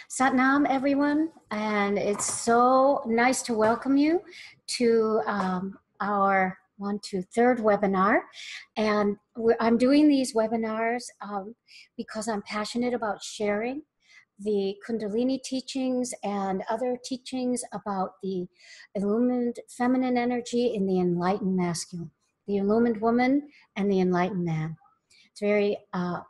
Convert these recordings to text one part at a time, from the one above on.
Satnam, everyone, and it's so nice to welcome you to our third webinar. And I'm doing these webinars because I'm passionate about sharing the Kundalini teachings and other teachings about the illumined feminine energy in the enlightened masculine, the illumined woman and the enlightened man. It's a very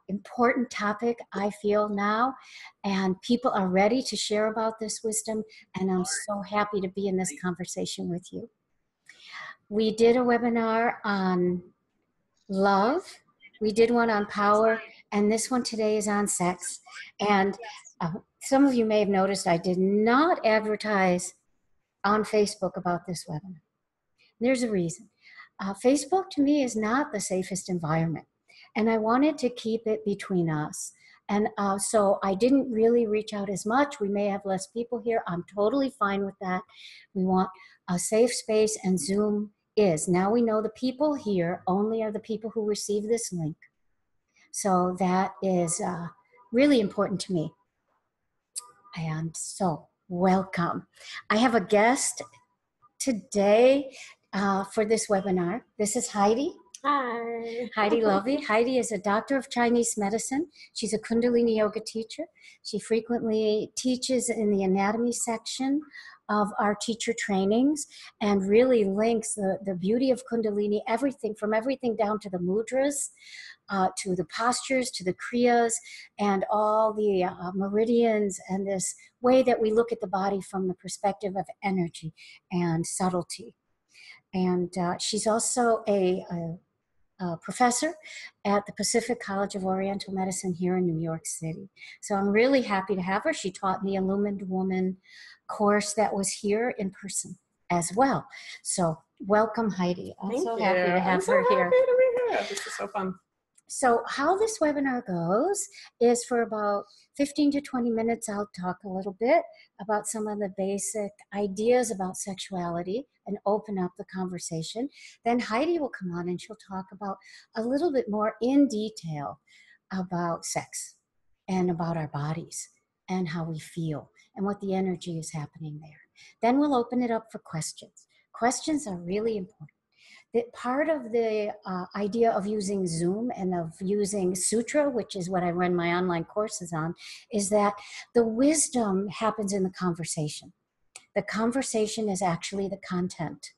important topic, I feel now, and people are ready to share about this wisdom, and I'm so happy to be in this conversation with you. We did a webinar on love, we did one on power, and this one today is on sex. And some of you may have noticed I did not advertise on Facebook about this webinar. There's a reason. Facebook to me is not the safest environment. And I wanted to keep it between us. And so I didn't really reach out as much. We may have less people here. I'm totally fine with that. We want a safe space, and Zoom is. Now we know the people here only are the people who receive this link. So that is really important to me. And so, welcome. I have a guest today for this webinar. This is Heidi. Hi. Heidi Lovey. Heidi is a doctor of Chinese medicine. She's a Kundalini yoga teacher. She frequently teaches in the anatomy section of our teacher trainings and really links the beauty of Kundalini, everything down to the mudras, to the postures, to the kriyas, and all the meridians, and this way that we look at the body from the perspective of energy and subtlety. And she's also a professor at the Pacific College of Oriental Medicine here in New York City. So I'm really happy to have her. She taught the Illumined Woman course that was here in person as well. So welcome, Heidi. I'm so happy to have her here. Happy to be here. This is so fun. So how this webinar goes is for about 15 to 20 minutes, I'll talk a little bit about some of the basic ideas about sexuality and open up the conversation. Then Heidi will come on and she'll talk about a little bit more in detail about sex and about our bodies and how we feel and what the energy is happening there. Then we'll open it up for questions. Questions are really important. That part of the idea of using Zoom and of using Sutra, which is what I run my online courses on, is that the wisdom happens in the conversation. The conversation is actually the content.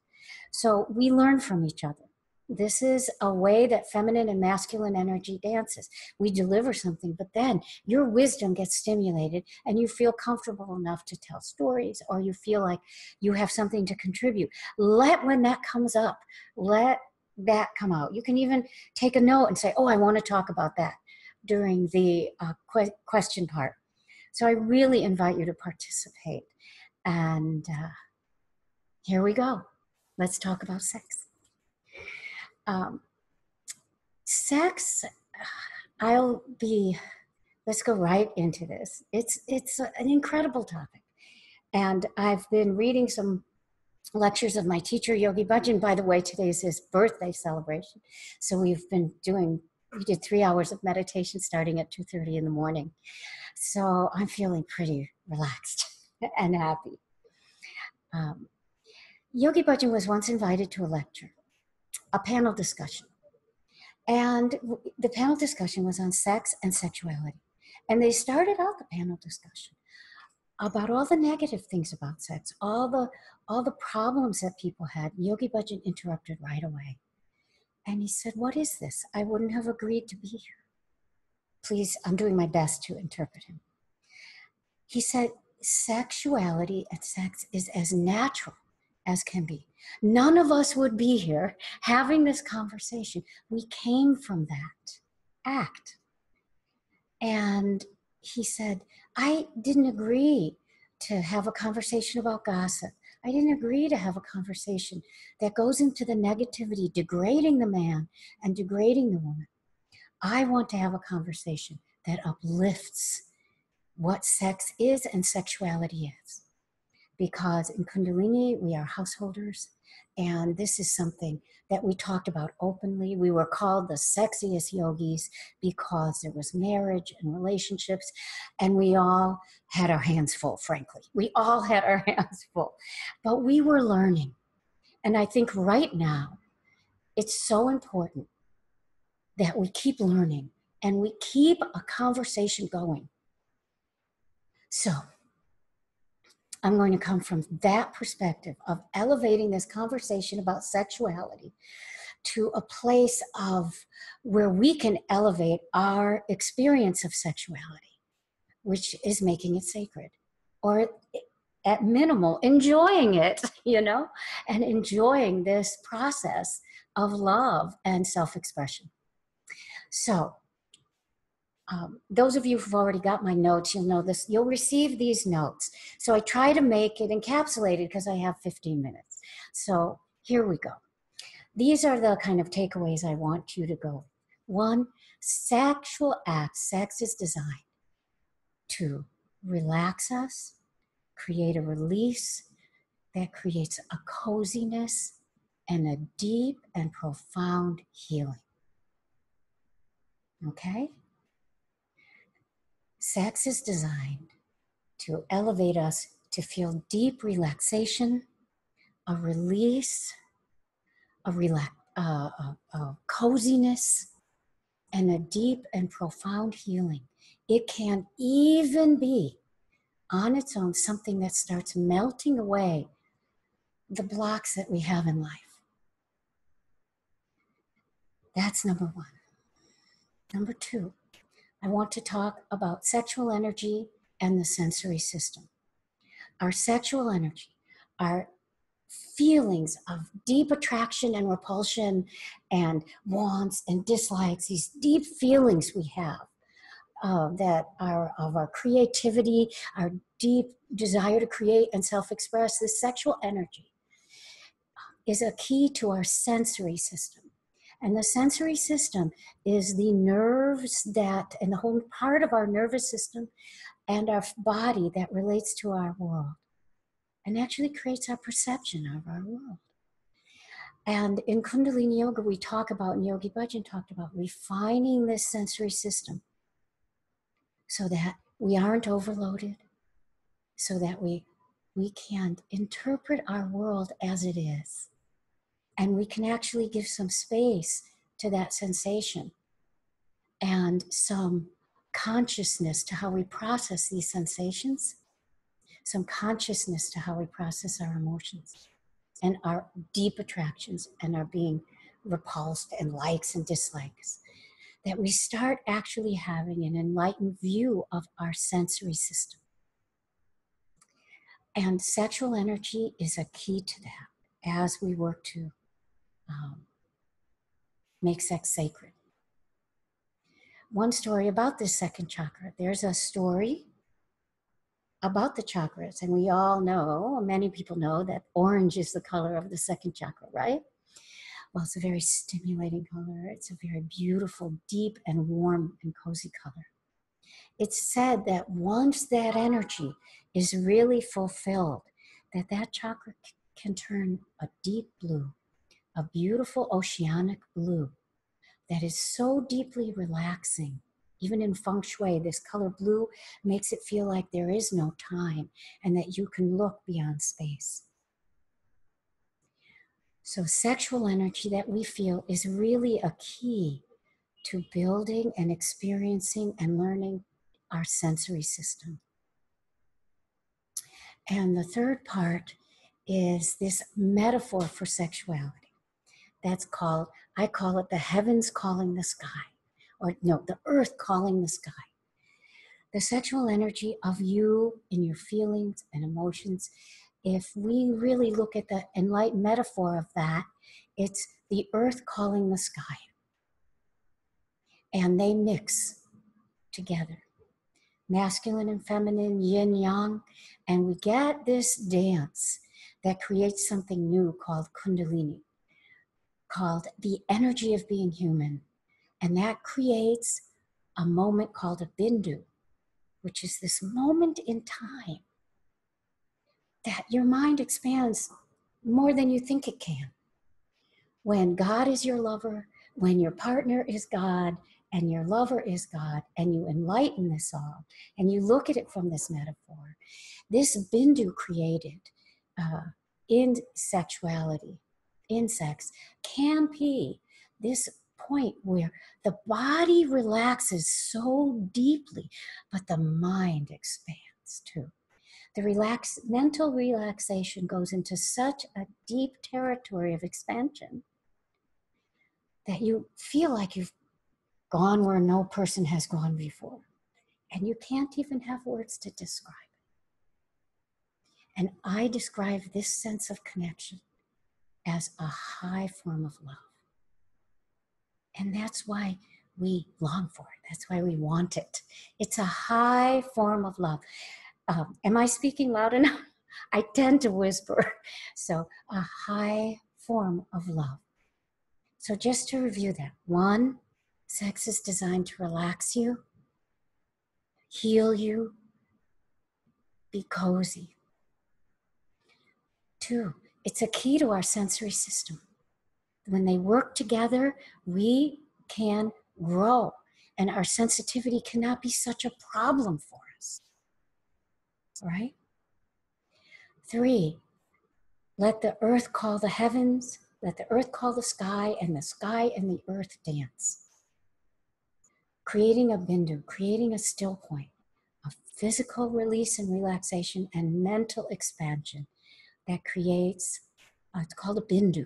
So we learn from each other. This is a way that feminine and masculine energy dances. We deliver something, but then your wisdom gets stimulated and you feel comfortable enough to tell stories, or you feel like you have something to contribute. When that comes up, let that come out. You can even take a note and say, oh, I want to talk about that during the question part. So I really invite you to participate. And here we go. Let's talk about sex. Sex, let's go right into this. It's an incredible topic. And I've been reading some lectures of my teacher, Yogi Bhajan. By the way, today is his birthday celebration. So we did 3 hours of meditation starting at 2:30 in the morning. So I'm feeling pretty relaxed and happy. Yogi Bhajan was once invited to a lecture, a panel discussion. And the panel discussion was on sex and sexuality. And they started out the panel discussion about all the negative things about sex, all the problems that people had. Yogi Bhajan interrupted right away. And he said, what is this? I wouldn't have agreed to be here. Please, I'm doing my best to interpret him. He said, sexuality and sex is as natural as can be. None of us would be here having this conversation. We came from that act. And he said, I didn't agree to have a conversation about gossip. I didn't agree to have a conversation that goes into the negativity, degrading the man and degrading the woman. I want to have a conversation that uplifts what sex is and sexuality is. Because in Kundalini, we are householders. And this is something that we talked about openly. We were called the sexiest yogis because there was marriage and relationships, and we all had our hands full, frankly. We all had our hands full. But we were learning. And I think right now, it's so important that we keep learning and we keep a conversation going. So I'm going to come from that perspective of elevating this conversation about sexuality to a place of where we can elevate our experience of sexuality, which is making it sacred, or at minimal, enjoying it, and enjoying this process of love and self-expression. So those of you who've already got my notes, you'll know this. You'll receive these notes. So I try to make it encapsulated because I have 15 minutes. So here we go. These are the kind of takeaways I want you to go. 1, sexual acts. Sex is designed to relax us, create a release that creates a coziness and a deep and profound healing. Okay? Sex is designed to elevate us to feel deep relaxation, a release, a coziness, and a deep and profound healing. It can even be on its own something that starts melting away the blocks that we have in life. That's number 1. Number 2, I want to talk about sexual energy and the sensory system. Our sexual energy, our feelings of deep attraction and repulsion and wants and dislikes, these deep feelings we have that are of our creativity, our deep desire to create and self-express, this sexual energy is a key to our sensory system. And the sensory system is the nerves that, and the whole part of our nervous system and our body that relates to our world and actually creates our perception of our world. And in Kundalini Yoga, we talk about, and Yogi Bhajan talked about, refining this sensory system so that we aren't overloaded, so that we can interpret our world as it is. And we can actually give some space to that sensation and some consciousness to how we process these sensations, some consciousness to how we process our emotions and our deep attractions and our being repulsed and likes and dislikes. That we start actually having an enlightened view of our sensory system. And sexual energy is a key to that as we work to make sex sacred. One story about this second chakra. There's a story about the chakras, and we all know, many people know, that orange is the color of the second chakra, right? Well, it's a very stimulating color. It's a very beautiful, deep, and warm and cozy color. It's said that once that energy is really fulfilled, that chakra can turn a deep blue, a beautiful oceanic blue that is so deeply relaxing. Even in feng shui, this color blue makes it feel like there is no time and that you can look beyond space. So sexual energy that we feel is really a key to building and experiencing and learning our sensory system. And the third part is this metaphor for sexuality. That's called, I call it the heavens calling the sky, or no, the earth calling the sky. The sexual energy of you in your feelings and emotions, if we really look at the enlightened metaphor of that, it's the earth calling the sky. And they mix together, masculine and feminine, yin yang, and we get this dance that creates something new called Kundalini, called the energy of being human. And that creates a moment called a bindu, which is this moment in time that your mind expands more than you think it can. When God is your lover, when your partner is God, and your lover is God, and you enlighten this all, and you look at it from this metaphor, this Bindu created in sexuality, in sex, can be this point where the body relaxes so deeply, but the mind expands too. The mental relaxation goes into such a deep territory of expansion that you feel like you've gone where no person has gone before. And you can't even have words to describe it. And I describe this sense of connection as a high form of love. And that's why we long for it. That's why we want it. It's a high form of love. Am I speaking loud enough? I tend to whisper. So a high form of love. So just to review that. 1, sex is designed to relax you, heal you, be cozy. 2, it's a key to our sensory system. When they work together, we can grow, and our sensitivity cannot be such a problem for us, right? 3, let the earth call the heavens, let the earth call the sky, and the sky and the earth dance. Creating a bindu, creating a still point, a physical release and relaxation and mental expansion that creates, it's called a bindu,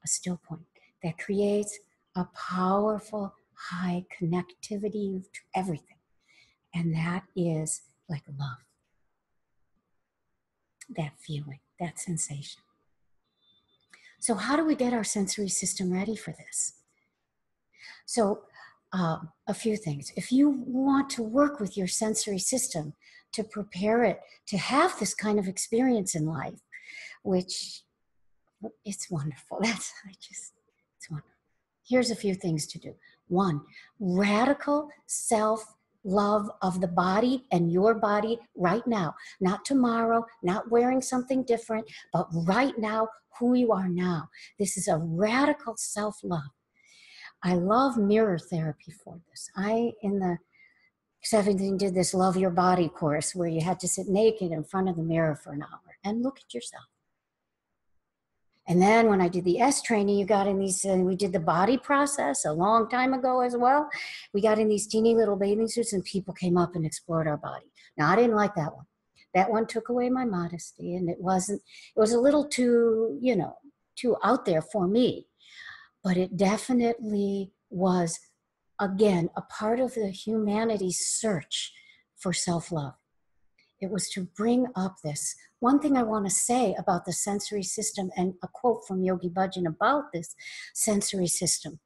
a still point, that creates a powerful high connectivity to everything. And that is like love. That feeling, that sensation. So how do we get our sensory system ready for this? So a few things. If you want to work with your sensory system to prepare it to have this kind of experience in life, which it's wonderful. It's wonderful. Here's a few things to do. 1, radical self-love of the body and your body right now. Not tomorrow, not wearing something different, but right now, who you are now. This is a radical self-love. I love mirror therapy for this. I, in the 17, did this Love Your Body course where you had to sit naked in front of the mirror for an hour and look at yourself. And then when I did the S training, you got in these, we did the body process a long time ago as well. We got in these teeny little bathing suits and people came up and explored our body. Now, I didn't like that one. That one took away my modesty, and it was a little too, too out there for me. But it definitely was, again, a part of the humanity's search for self-love. It was to bring up this. One thing I want to say about the sensory system, and a quote from Yogi Bhajan about this sensory system.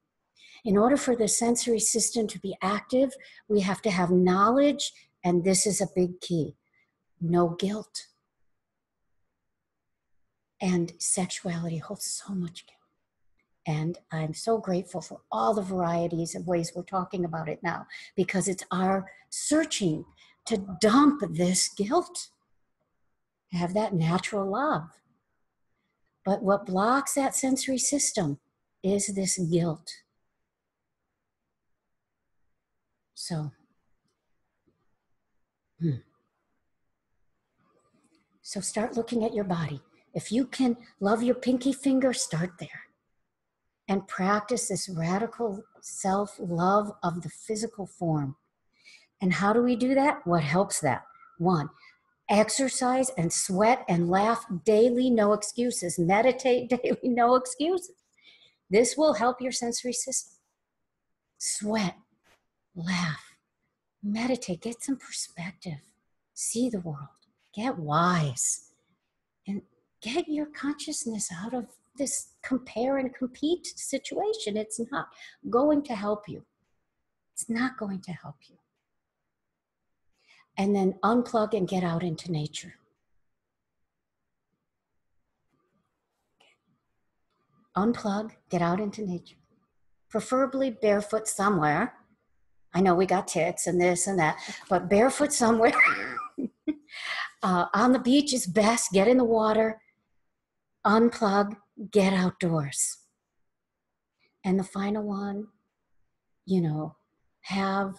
In order for the sensory system to be active, we have to have knowledge, and this is a big key. No guilt. And sexuality holds so much guilt. And I'm so grateful for all the varieties of ways we're talking about it now, because it's our searching to dump this guilt, have that natural love. But what blocks that sensory system is this guilt. So, so start looking at your body. If you can love your pinky finger, start there. And practice this radical self-love of the physical form. And how do we do that? What helps that? 1, exercise and sweat and laugh daily, no excuses. Meditate daily, no excuses. This will help your sensory system. Sweat, laugh, meditate, get some perspective, see the world, get wise, and get your consciousness out of this compare and compete situation. It's not going to help you. It's not going to help you. And then unplug and get out into nature. Unplug, get out into nature. Preferably barefoot somewhere. I know we got ticks and this and that, but barefoot somewhere. On the beach is best. Get in the water. unplug, get outdoors. And the final one, have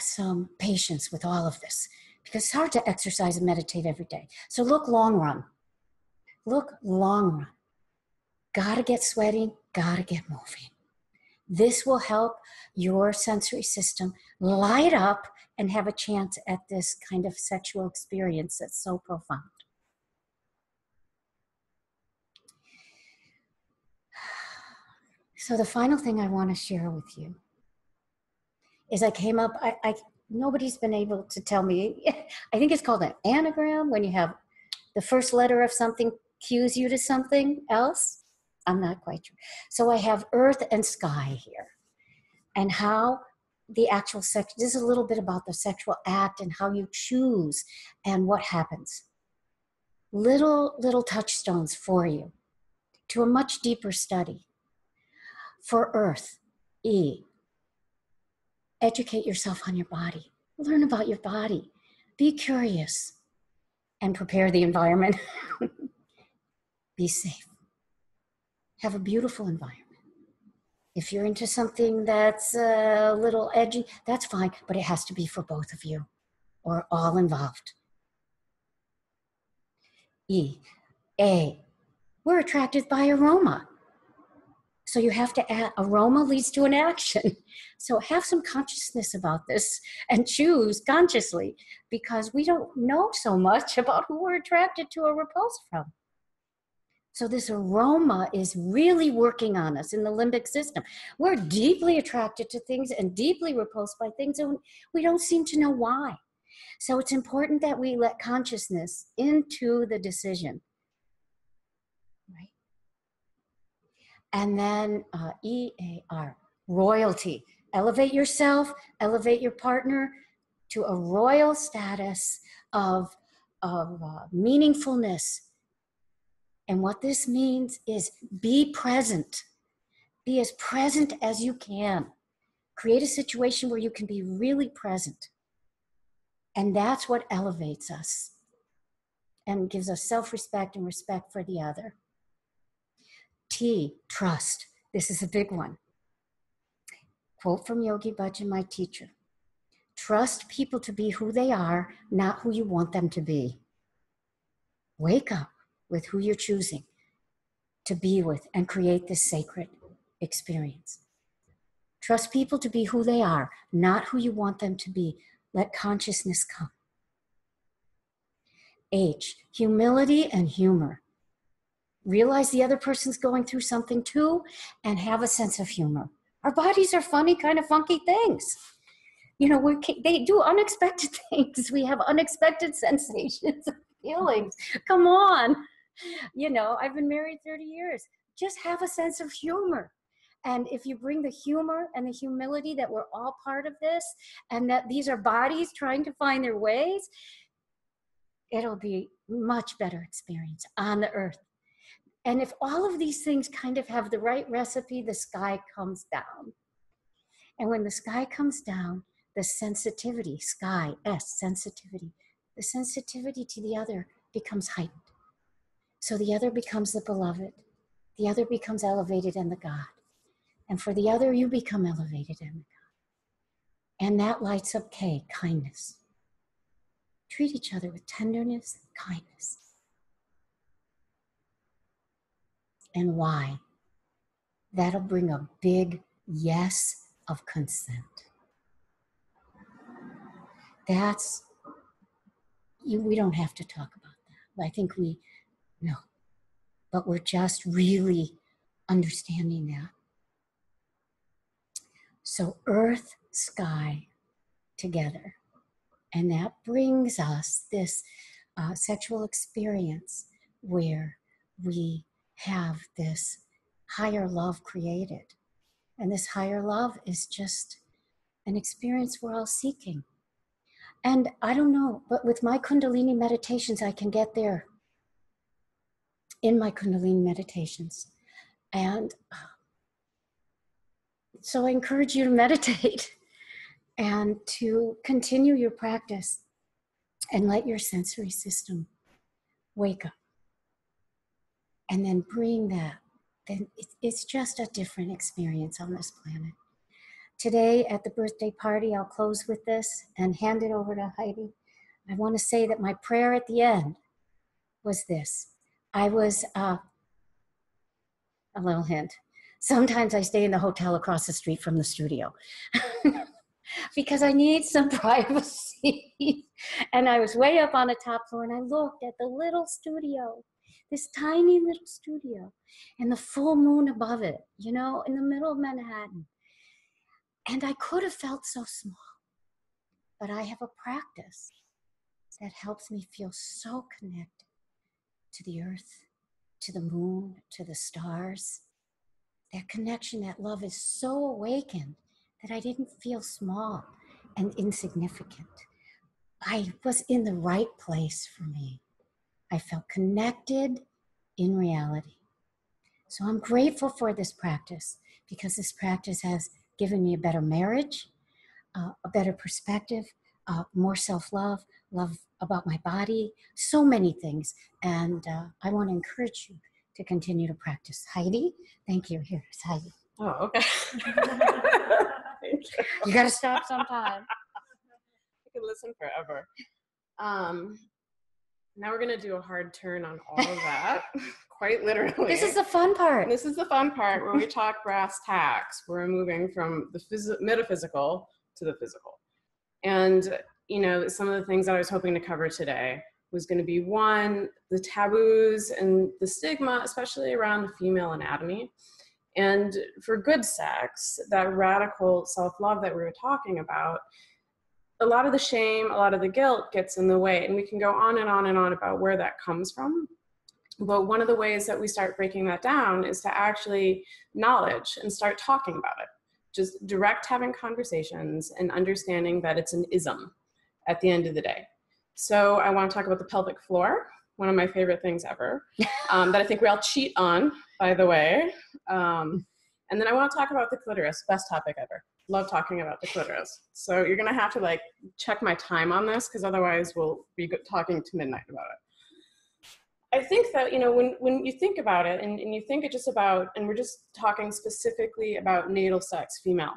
some patience with all of this, because it's hard to exercise and meditate every day. So look long run. Look long run. Gotta get sweating, gotta get moving. This will help your sensory system light up and have a chance at this kind of sexual experience that's so profound. So the final thing I want to share with you is nobody's been able to tell me, I think it's called an anagram, when you have the first letter of something cues you to something else. I'm not quite sure. So I have earth and sky here, and how the actual sex, this is a little bit about the sexual act and how you choose and what happens. Little touchstones for you to a much deeper study. For earth, E, educate yourself on your body. Learn about your body. Be curious and prepare the environment. Be safe. Have a beautiful environment. If you're into something that's a little edgy, that's fine, but it has to be for both of you or all involved. E, A, we're attracted by aroma. So you have to add, aroma leads to an action. So have some consciousness about this and choose consciously, because we don't know so much about who we're attracted to or repulsed from. So this aroma is really working on us in the limbic system. We're deeply attracted to things and deeply repulsed by things, and we don't seem to know why. So it's important that we let consciousness into the decision, right? And then EAR, royalty. Elevate yourself, elevate your partner to a royal status of meaningfulness. And what this means is be present. Be as present as you can. Create a situation where you can be really present. And that's what elevates us and gives us self-respect and respect for the other. T, trust. This is a big one. Quote from Yogi Bhajan, my teacher. Trust people to be who they are, not who you want them to be. Wake up with who you're choosing to be with and create this sacred experience. Trust people to be who they are, not who you want them to be. Let consciousness come. H, humility and humor. Realize the other person's going through something too, and have a sense of humor. Our bodies are funny, kind of funky things. They do unexpected things. We have unexpected sensations and feelings. Come on. I've been married 30 years. Just have a sense of humor. And if you bring the humor and the humility that we're all part of this, and that these are bodies trying to find their ways, it'll be much better experience on the earth. And if all of these things kind of have the right recipe, the sky comes down. And when the sky comes down, the sensitivity, sky, S, sensitivity, the sensitivity to the other becomes heightened. So the other becomes the beloved. The other becomes elevated in the God. And for the other, you become elevated in the God. And that lights up K, kindness. Treat each other with tenderness, kindness. And why? That'll bring a big yes of consent. We don't have to talk about that. I think we know. But we're just really understanding that. So earth, sky together. And that brings us this sexual experience where we have this higher love created. And this higher love is just an experience we're all seeking. And I don't know, but with my Kundalini meditations, I can get there in my Kundalini meditations. And so I encourage you to meditate and to continue your practice and let your sensory system wake up. and then bring that, then it's just a different experience on this planet. Today at the birthday party, I'll close with this and hand it over to Heidi. I want to say that my prayer at the end was this. I was, a little hint, sometimes I stay in the hotel across the street from the studio because I need some privacy. And I was way up on the top floor and I looked at the little studio, this tiny little studio, and the full moon above it, you know, in the middle of Manhattan. And I could have felt so small, but I have a practice that helps me feel so connected to the earth, to the moon, to the stars. That connection, that love is so awakened that I didn't feel small and insignificant. I was in the right place for me. I felt connected in reality. So I'm grateful for this practice because this practice has given me a better marriage, a better perspective, more self-love, love about my body, so many things. And I want to encourage you to continue to practice. Heidi, thank you. Here's Heidi. Oh, okay. Thank you. You got to stop sometime. I could listen forever. Now we're going to do a hard turn on all of that, quite literally. This is the fun part. This is the fun part where we talk brass tacks. We're moving from the metaphysical to the physical. And, you know, some of the things that I was hoping to cover today was going to be, one, the taboos and the stigma, especially around the female anatomy. And for good sex, that radical self-love that we were talking about, a lot of the shame, a lot of the guilt gets in the way. And we can go on and on and on about where that comes from. But one of the ways that we start breaking that down is to actually acknowledge and start talking about it. Just direct having conversations and understanding that it's an ism at the end of the day. So I want to talk about the pelvic floor, one of my favorite things ever, that I think we all cheat on, by the way. And then I want to talk about the clitoris, best topic ever. Love talking about the clitoris. So you're going to have to like check my time on this because otherwise we'll be talking to midnight about it. I think that, you know, when you think about it and you think it just about, and we're just talking specifically about natal sex, female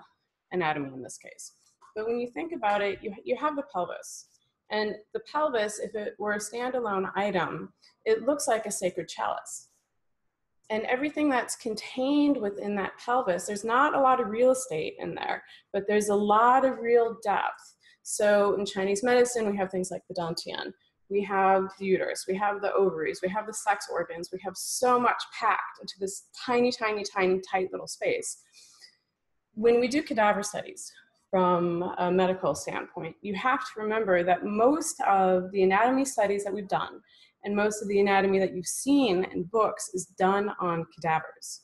anatomy in this case. But when you think about it, you have the pelvis. And the pelvis, if it were a standalone item, it looks like a sacred chalice. And everything that's contained within that pelvis, there's not a lot of real estate in there, but there's a lot of real depth. So in Chinese medicine, we have things like the dantian. We have the uterus, we have the ovaries, we have the sex organs. We have so much packed into this tiny, tiny, tiny, tight little space. When we do cadaver studies from a medical standpoint, you have to remember that most of the anatomy studies that we've done and most of the anatomy that you've seen in books is done on cadavers.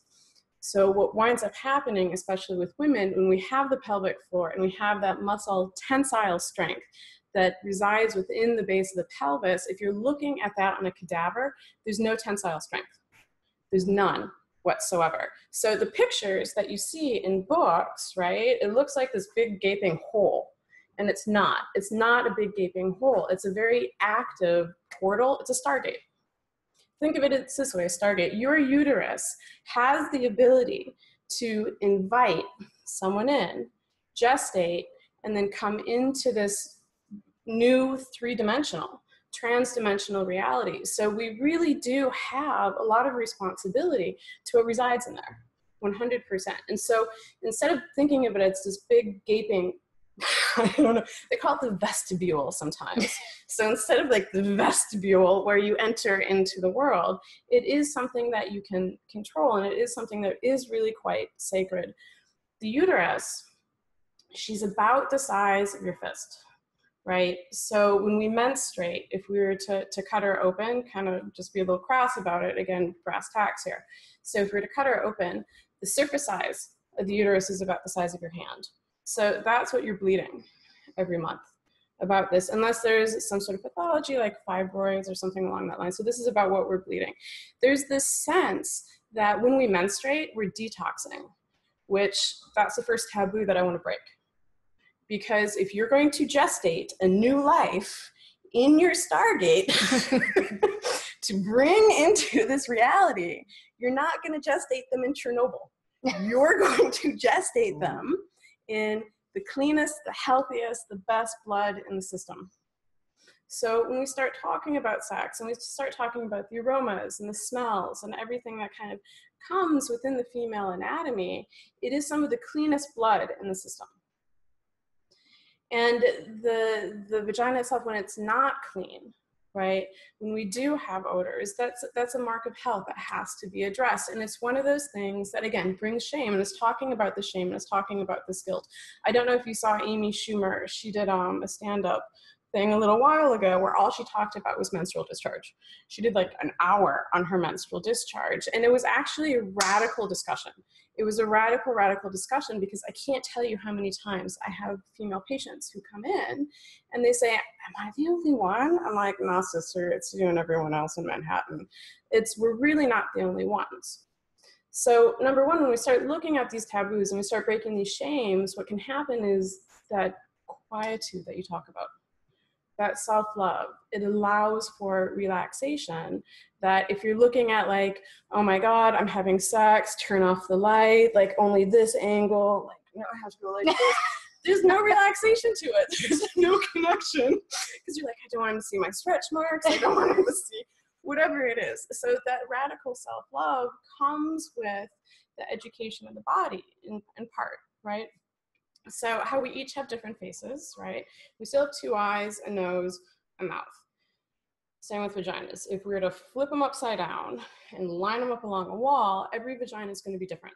So what winds up happening, especially with women, when we have the pelvic floor and we have that muscle tensile strength that resides within the base of the pelvis, if you're looking at that on a cadaver, there's no tensile strength. There's none whatsoever. So the pictures that you see in books, right, it looks like this big gaping hole. And it's not. It's not a big gaping hole. It's a very active portal. It's a stargate. Think of it this way, a stargate. Your uterus has the ability to invite someone in, gestate, and then come into this new three-dimensional, trans-dimensional reality. So we really do have a lot of responsibility to what resides in there, 100%. And so instead of thinking of it as this big gaping, I don't know, they call it the vestibule sometimes. So instead of like the vestibule where you enter into the world, it is something that you can control, and it is something that is really quite sacred. The uterus, she's about the size of your fist, right? So when we menstruate, if we were to cut her open, kind of just be a little crass about it, again, brass tacks here. So if we were to cut her open, the surface size of the uterus is about the size of your hand. So that's what you're bleeding every month about this, unless there's some sort of pathology like fibroids or something along that line. So this is about what we're bleeding. There's this sense that when we menstruate, we're detoxing, which that's the first taboo that I want to break. Because if you're going to gestate a new life in your stargate, to bring into this reality. You're not going to gestate them in Chernobyl. You're going to gestate them in the cleanest, the healthiest, the best blood in the system. So when we start talking about sex and we start talking about the aromas and the smells and everything that kind of comes within the female anatomy, it is some of the cleanest blood in the system. And the vagina itself, when it's not clean, right, when we do have odors, that's a mark of health that has to be addressed. And it's one of those things that, again, brings shame, and it's talking about the shame, and it's talking about this guilt. I don't know if you saw Amy Schumer. She did a stand-up thing a little while ago where all she talked about was menstrual discharge. She did like an hour on her menstrual discharge, and it was actually a radical discussion. It was a radical discussion, because I can't tell you how many times I have female patients who come in and they say, am I the only one? I'm like, no, sister, it's you and everyone else in Manhattan. We're really not the only ones. So number one, when we start looking at these taboos and we start breaking these shames, what can happen is that quietude that you talk about, that self-love, it allows for relaxation. That if you're looking at like, oh my God, I'm having sex, turn off the light, like only this angle, like, you know, I have to go like this. There's no relaxation to it. There's no connection. Because you're like, I don't want to see my stretch marks. I don't want to see whatever it is. So that radical self-love comes with the education of the body in part, right? So how we each have different faces, right? We still have two eyes, a nose, a mouth. Same with vaginas. If we were to flip them upside down and line them up along a wall, every vagina is going to be different.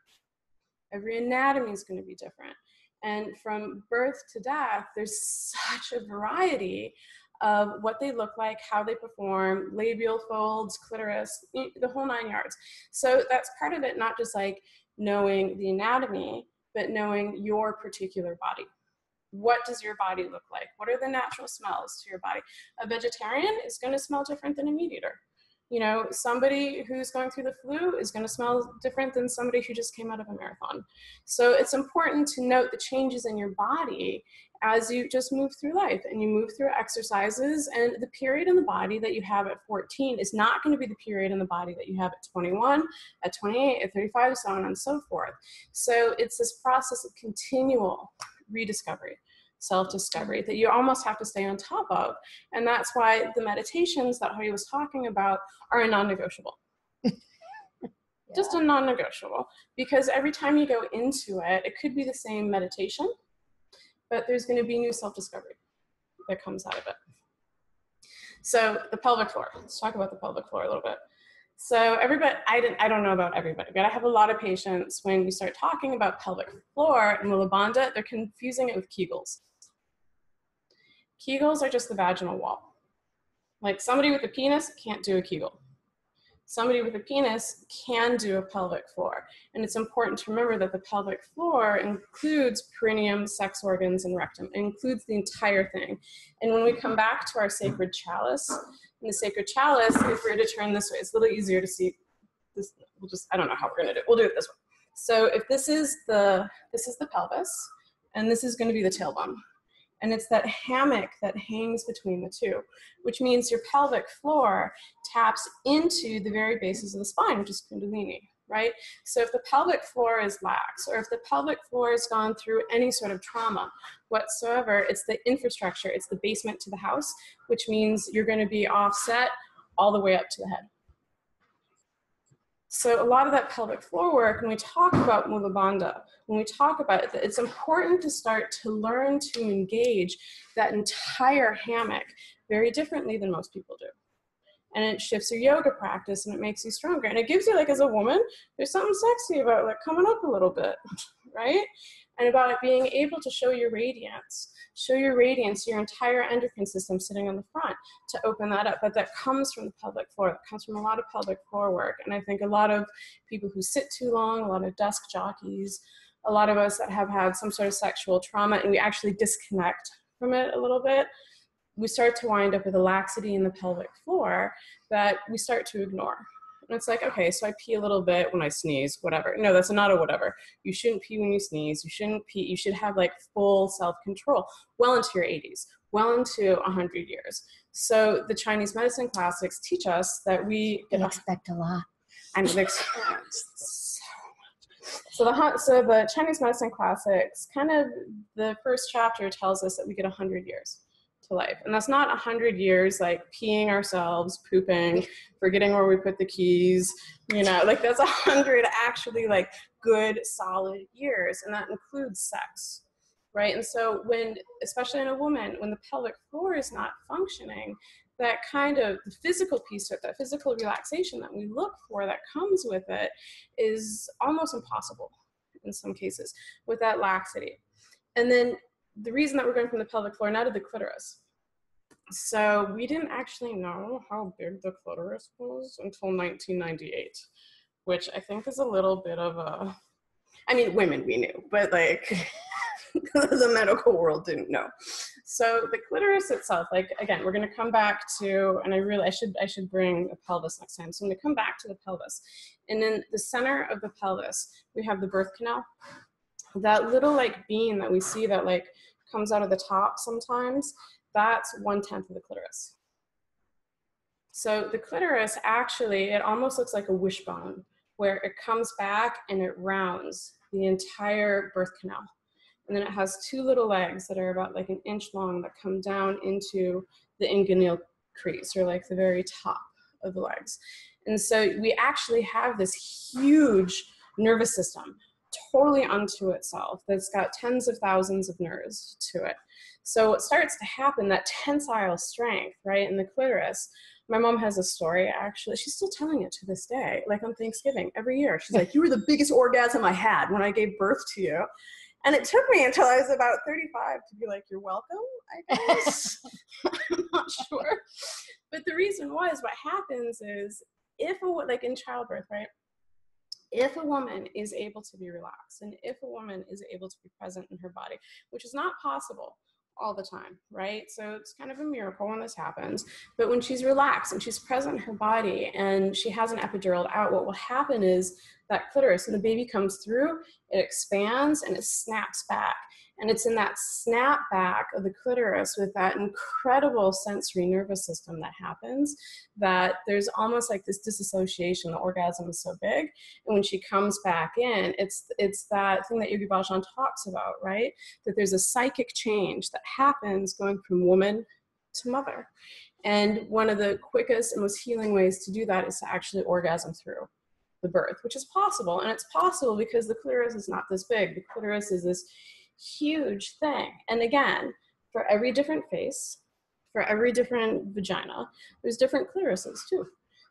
Every anatomy is going to be different. And from birth to death, there's such a variety of what they look like, how they perform, labial folds, clitoris, the whole 9 yards. So that's part of it, not just like knowing the anatomy, but knowing your particular body. What does your body look like? What are the natural smells to your body? A vegetarian is going to smell different than a meat eater. You know, somebody who's going through the flu is going to smell different than somebody who just came out of a marathon. So it's important to note the changes in your body as you just move through life and you move through exercises. And the period in the body that you have at 14 is not going to be the period in the body that you have at 21, at 28, at 35, so on and so forth. So it's this process of continual rediscovery, self-discovery that you almost have to stay on top of. And that's why the meditations that Holly was talking about are a non-negotiable. Just a non-negotiable, because every time you go into it, it could be the same meditation, but there's going to be new self-discovery that comes out of it. So the pelvic floor, let's talk about the pelvic floor a little bit. So everybody, I don't know about everybody, but I have a lot of patients when we start talking about pelvic floor and Mula Bandha, they're confusing it with Kegels. Kegels are just the vaginal wall. Like somebody with a penis can't do a Kegel. Somebody with a penis can do a pelvic floor. And it's important to remember that the pelvic floor includes perineum, sex organs, and rectum. It includes the entire thing. And when we come back to our sacred chalice, in the sacred chalice, if we were to turn this way, it's a little easier to see this. I don't know how we're gonna do it. We'll do it this way. So if this is the pelvis, and this is gonna be the tailbone. And it's that hammock that hangs between the two, which means your pelvic floor taps into the very bases of the spine, which is Kundalini, right? So if the pelvic floor is lax, or if the pelvic floor has gone through any sort of trauma whatsoever, it's the infrastructure, it's the basement to the house, which means you're going to be offset all the way up to the head. So a lot of that pelvic floor work, when we talk about Mula Bandha, when we talk about it, it's important to start to learn to engage that entire hammock very differently than most people do. And it shifts your yoga practice and it makes you stronger. And it gives you, like, as a woman, there's something sexy about like coming up a little bit, right? And about being able to show your radiance, your entire endocrine system sitting on the front to open that up. But that comes from the pelvic floor. That comes from a lot of pelvic floor work. And I think a lot of people who sit too long, a lot of desk jockeys, a lot of us that have had some sort of sexual trauma and we actually disconnect from it a little bit, we start to wind up with a laxity in the pelvic floor that we start to ignore. And it's like, okay, so I pee a little bit when I sneeze, whatever. No, that's not a whatever. You shouldn't pee when you sneeze. You shouldn't pee. You should have like full self-control well into your 80s, well into 100 years. So the Chinese medicine classics teach us that we They expect a lot. I'm like, so the Chinese medicine classics, kind of the first chapter tells us that we get 100 years to life. And that's not 100 years like peeing ourselves, pooping, forgetting where we put the keys, you know, like that's 100 actually like good, solid years. And that includes sex, right? And so when, especially in a woman, when the pelvic floor is not functioning, that kind of the physical piece of it, that physical relaxation that we look for that comes with it is almost impossible in some cases with that laxity. And then the reason that we're going from the pelvic floor now to the clitoris. So we didn't actually know how big the clitoris was until 1998, which I think is a little bit of a, I mean, women we knew, but like the medical world didn't know. So the clitoris itself, like, again, we're going to come back to, and I should bring a pelvis next time. So I'm going to come back to the pelvis. And in the center of the pelvis, we have the birth canal. That little like bean that we see that like comes out of the top sometimes, that's 1/10 of the clitoris. So the clitoris actually, it almost looks like a wishbone where it comes back and it rounds the entire birth canal. And then it has two little legs that are about like 1 inch long that come down into the inguinal crease, or like the very top of the legs. And so we actually have this huge nervous system totally unto itself that's got tens of thousands of nerves to it. So what starts to happen, that tensile strength, right, in the clitoris. My mom has a story, actually. She's still telling it to this day, like on Thanksgiving, every year. She's like, you were the biggest orgasm I had when I gave birth to you. And it took me until I was about 35 to be like, you're welcome, I guess. I'm not sure. But the reason was, what happens is, if like in childbirth, right? If a woman is able to be relaxed, and if a woman is able to be present in her body, which is not possible all the time, right? So it's kind of a miracle when this happens. But when she's relaxed and she's present in her body and she has an epidural out, what will happen is that clitoris, when the baby comes through, it expands and it snaps back. And it's in that snap back of the clitoris with that incredible sensory nervous system that happens, that there's almost like this disassociation. The orgasm is so big. And when she comes back in, it's that thing that Yogi Bhajan talks about, right? That there's a psychic change that happens going from woman to mother. And one of the quickest and most healing ways to do that is to actually orgasm through the birth, which is possible. And it's possible because the clitoris is not this big. The clitoris is this huge thing. And again, for every different face, for every different vagina, there's different clitorises too.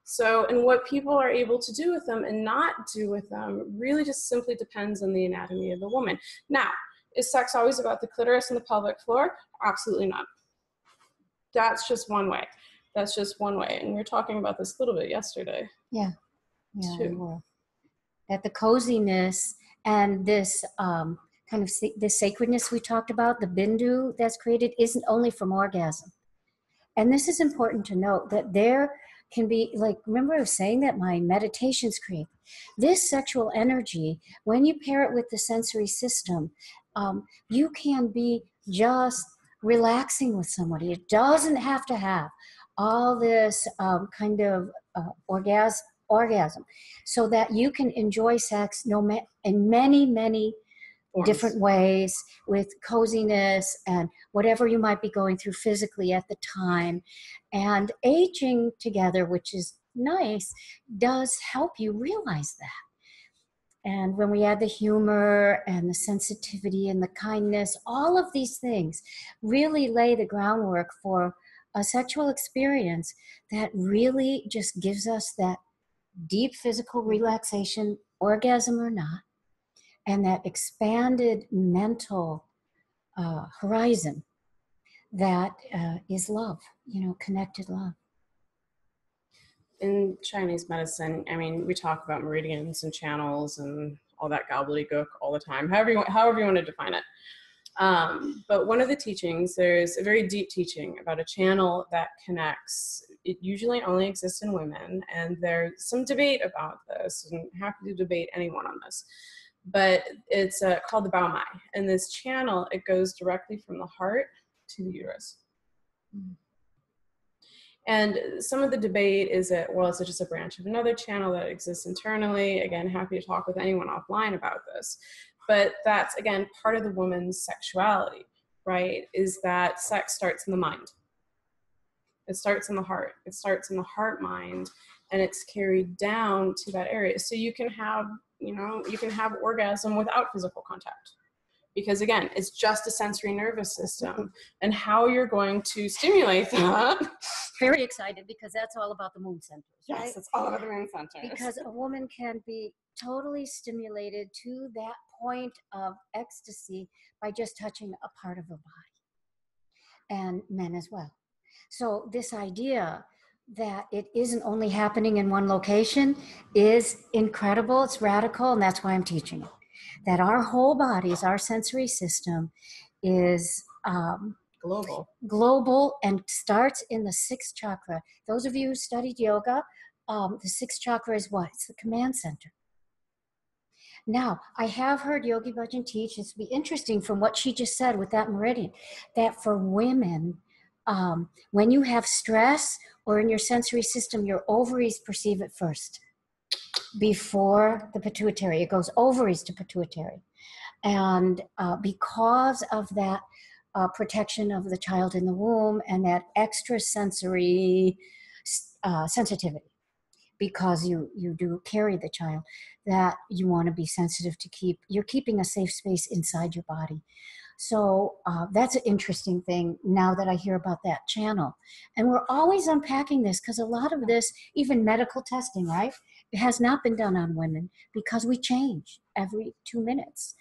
So, and what people are able to do with them and not do with them really just simply depends on the anatomy of the woman. Now, is sex always about the clitoris and the pelvic floor? Absolutely not. That's just one way. That's just one way. And we were talking about this a little bit yesterday. Yeah, that the coziness and this kind of the sacredness we talked about, the bindu that's created, isn't only from orgasm. And this is important to note, that there can be, like, remember I was saying that my meditations create this sexual energy. When you pair it with the sensory system, you can be just relaxing with somebody. It doesn't have to have all this kind of orgasm, so that you can enjoy sex in many, many forms, different ways, with coziness and whatever you might be going through physically at the time. And aging together, which is nice, does help you realize that. And when we add the humor and the sensitivity and the kindness, all of these things really lay the groundwork for a sexual experience that really just gives us that deep physical relaxation, orgasm or not, and that expanded mental horizon that is love, connected love. In Chinese medicine, I mean, we talk about meridians and channels and all that gobbledygook all the time, however you want to define it. But one of the teachings, there's a very deep teaching about a channel that connects. It usually only exists in women, and there's some debate about this, and happy to debate anyone on this. But it's called the Bao Mai. And this channel, it goes directly from the heart to the uterus. And some of the debate is that, well, is it just a branch of another channel that exists internally? Again, happy to talk with anyone offline about this. But that's, again, part of the woman's sexuality, right? Is that sex starts in the mind. It starts in the heart. It starts in the heart mind, and it's carried down to that area. So you can have, you can have orgasm without physical contact. Because again, it's just a sensory nervous system, and how you're going to stimulate that. Very excited because that's all about the moon centers, right? Yes, it's all about the moon centers. Because a woman can be totally stimulated to that point of ecstasy by just touching a part of her body, and men as well. So this idea that it isn't only happening in one location is incredible. It's radical, and that's why I'm teaching it. That our whole bodies, our sensory system is global and starts in the sixth chakra. Those of you who studied yoga, the sixth chakra is what? It's the command center. Now, I have heard Yogi Bhajan teach, it's be interesting from what she just said with that meridian, that for women, when you have stress or in your sensory system, your ovaries perceive it first before the pituitary. It goes ovaries to pituitary. And because of that protection of the child in the womb and that extrasensory sensitivity, because you do carry the child, that you want to be sensitive to you're keeping a safe space inside your body. So that's an interesting thing now that I hear about that channel. And we're always unpacking this because a lot of this, even medical testing, right? It has not been done on women because we change every 2 minutes.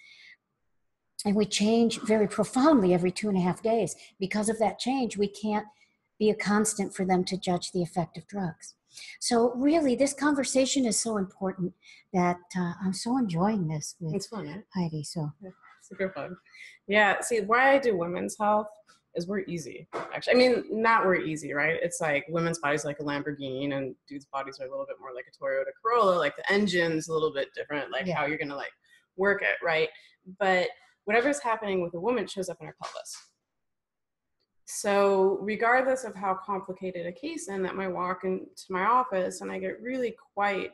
And we change very profoundly every 2.5 days. Because of that change, we can't be a constant for them to judge the effect of drugs. So really, this conversation is so important that I'm so enjoying this with it's fun, right? Heidi. So yeah, super fun. Yeah, see, why I do women's health is we're easy, actually. I mean, not we're easy, right? It's like women's bodies like a Lamborghini, and dudes' bodies are a little bit more like a Toyota Corolla. Like the engine's a little bit different, like how you're gonna like work it, right? But whatever's happening with a woman shows up in her pelvis. So regardless of how complicated a case in that might walk into my office and I get really quite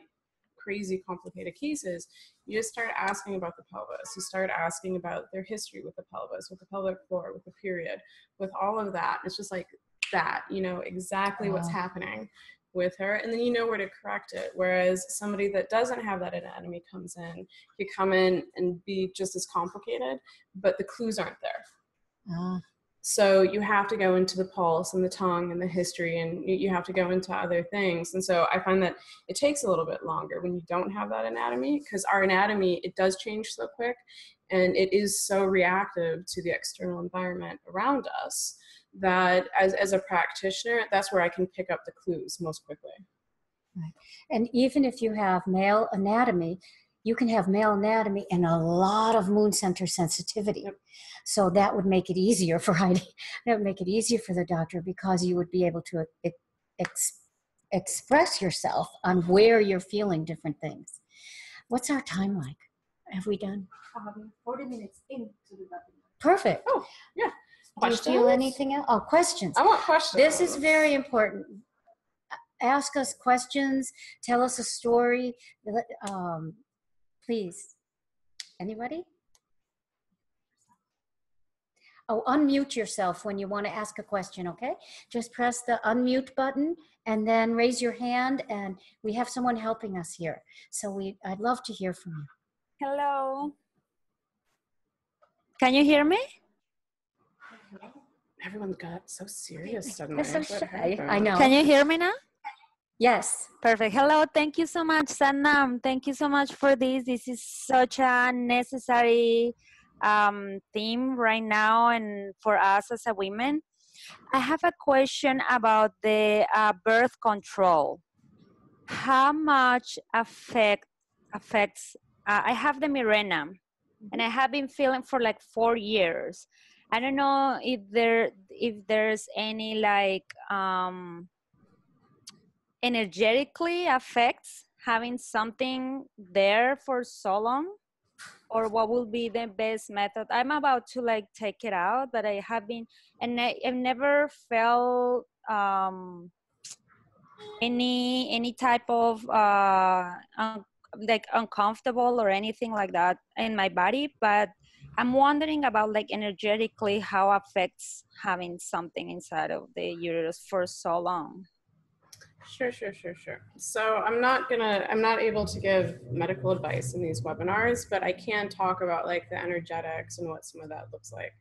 crazy complicated cases, you just start asking about the pelvis. You start asking about their history with the pelvis, with the pelvic floor, with the period, with all of that. It's just like that, you know exactly what's happening with her, and then you know where to correct it. Whereas somebody that doesn't have that anatomy comes in, you come in and be just as complicated, but the clues aren't there. So you have to go into the pulse and the tongue and the history, and you have to go into other things. And so I find that it takes a little bit longer when you don't have that anatomy, because our anatomy, it does change so quick, and it is so reactive to the external environment around us that as a practitioner, that's where I can pick up the clues most quickly. Right. And even if you have male anatomy, you can have male anatomy and a lot of moon center sensitivity. Yep. So that would make it easier for Heidi. That would make it easier for the doctor, because you would be able to express yourself on where you're feeling different things. What's our time like? Have we done? 40 minutes into the webinar. Perfect. Oh, yeah. Questions? Do you feel anything else? Oh, questions. I want questions. This is very important. Ask us questions. Tell us a story. Please. Anybody? Oh, unmute yourself when you want to ask a question, okay? Just press the unmute button and then raise your hand, and we have someone helping us here. So I'd love to hear from you. Hello. Can you hear me? Everyone got so serious suddenly. They're so shy. I know. Can you hear me now? Yes. Perfect. Hello. Thank you so much, Sanam. Thank you so much for this. This is such a necessary theme right now, and for us as a women. I have a question about the birth control. How much affects? I have the Mirena, and I have been feeling for like 4 years. I don't know if there's any like energetically affects having something there for so long, or what will be the best method. I'm about to like take it out, but I have been, and I've never felt any type of like uncomfortable or anything like that in my body, but I'm wondering about like energetically how affects having something inside of the uterus for so long. Sure. So I'm not able to give medical advice in these webinars, but I can talk about like the energetics and what some of that looks like.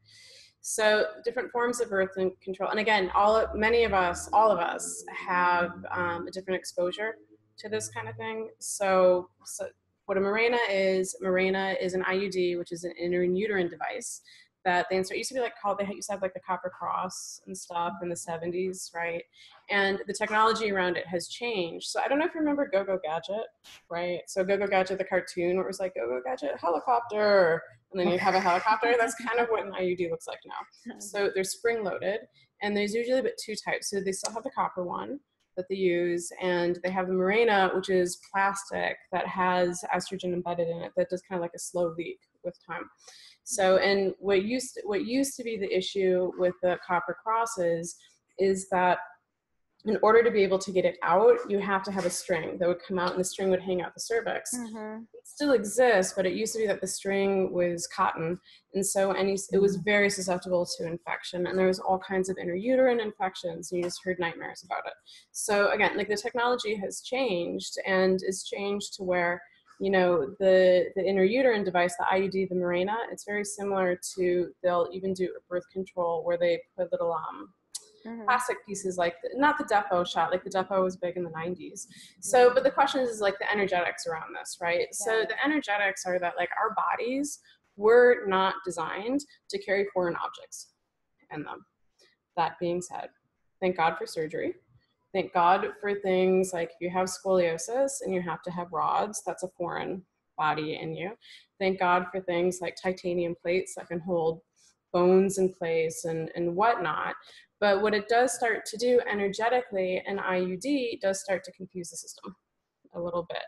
So different forms of birth control, and again, all of us have a different exposure to this kind of thing. So what a Mirena is an IUD, which is an intrauterine device that they insert. It used to be like called, they used to have like the copper cross and stuff in the 70s, right? And the technology around it has changed. So I don't know if you remember Go-Go Gadget, right? So Go-Go Gadget, the cartoon, where it was like Go-Go Gadget helicopter, and then you'd have a helicopter. That's kind of what an IUD looks like now. So they're spring-loaded, and there's usually but two types. So they still have the copper one that they use, and they have the Mirena, which is plastic that has estrogen embedded in it that does kind of like a slow leak with time. So, and what used to be the issue with the copper crosses is that in order to be able to get it out, you have to have a string that would come out, and the string would hang out the cervix. Mm-hmm. It still exists, but it used to be that the string was cotton, and so it was very susceptible to infection, and there was all kinds of intrauterine infections, and you just heard nightmares about it. So again, like the technology has changed, and it's changed to where, you know, the intrauterine device, the IUD, the Mirena, it's very similar to, they'll even do birth control where they put little plastic pieces, like not the Depo shot, like the Depo was big in the 90s. So, but the question is like the energetics around this, right? So the energetics are that like our bodies were not designed to carry foreign objects in them. That being said, thank God for surgery. Thank God for things like if you have scoliosis and you have to have rods, that's a foreign body in you. Thank God for things like titanium plates that can hold bones in place and whatnot. But what it does start to do energetically, an IUD does start to confuse the system a little bit.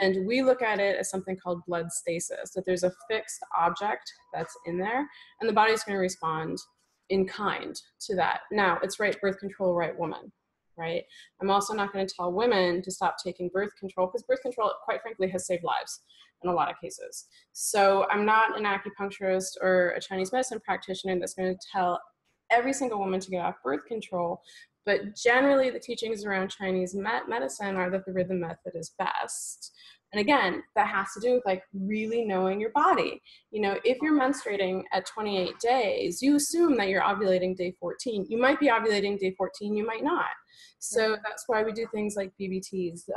And we look at it as something called blood stasis, that there's a fixed object that's in there, and the body's going to respond in kind to that. Now, it's right birth control, right woman, right? I'm also not going to tell women to stop taking birth control, because birth control, quite frankly, has saved lives in a lot of cases. So I'm not an acupuncturist or a Chinese medicine practitioner that's going to tell every single woman to get off birth control, but generally the teachings around Chinese medicine are that the rhythm method is best. And again, that has to do with like really knowing your body. You know, if you're menstruating at 28 days, you assume that you're ovulating day 14. You might be ovulating day 14, you might not. So that's why we do things like BBTs,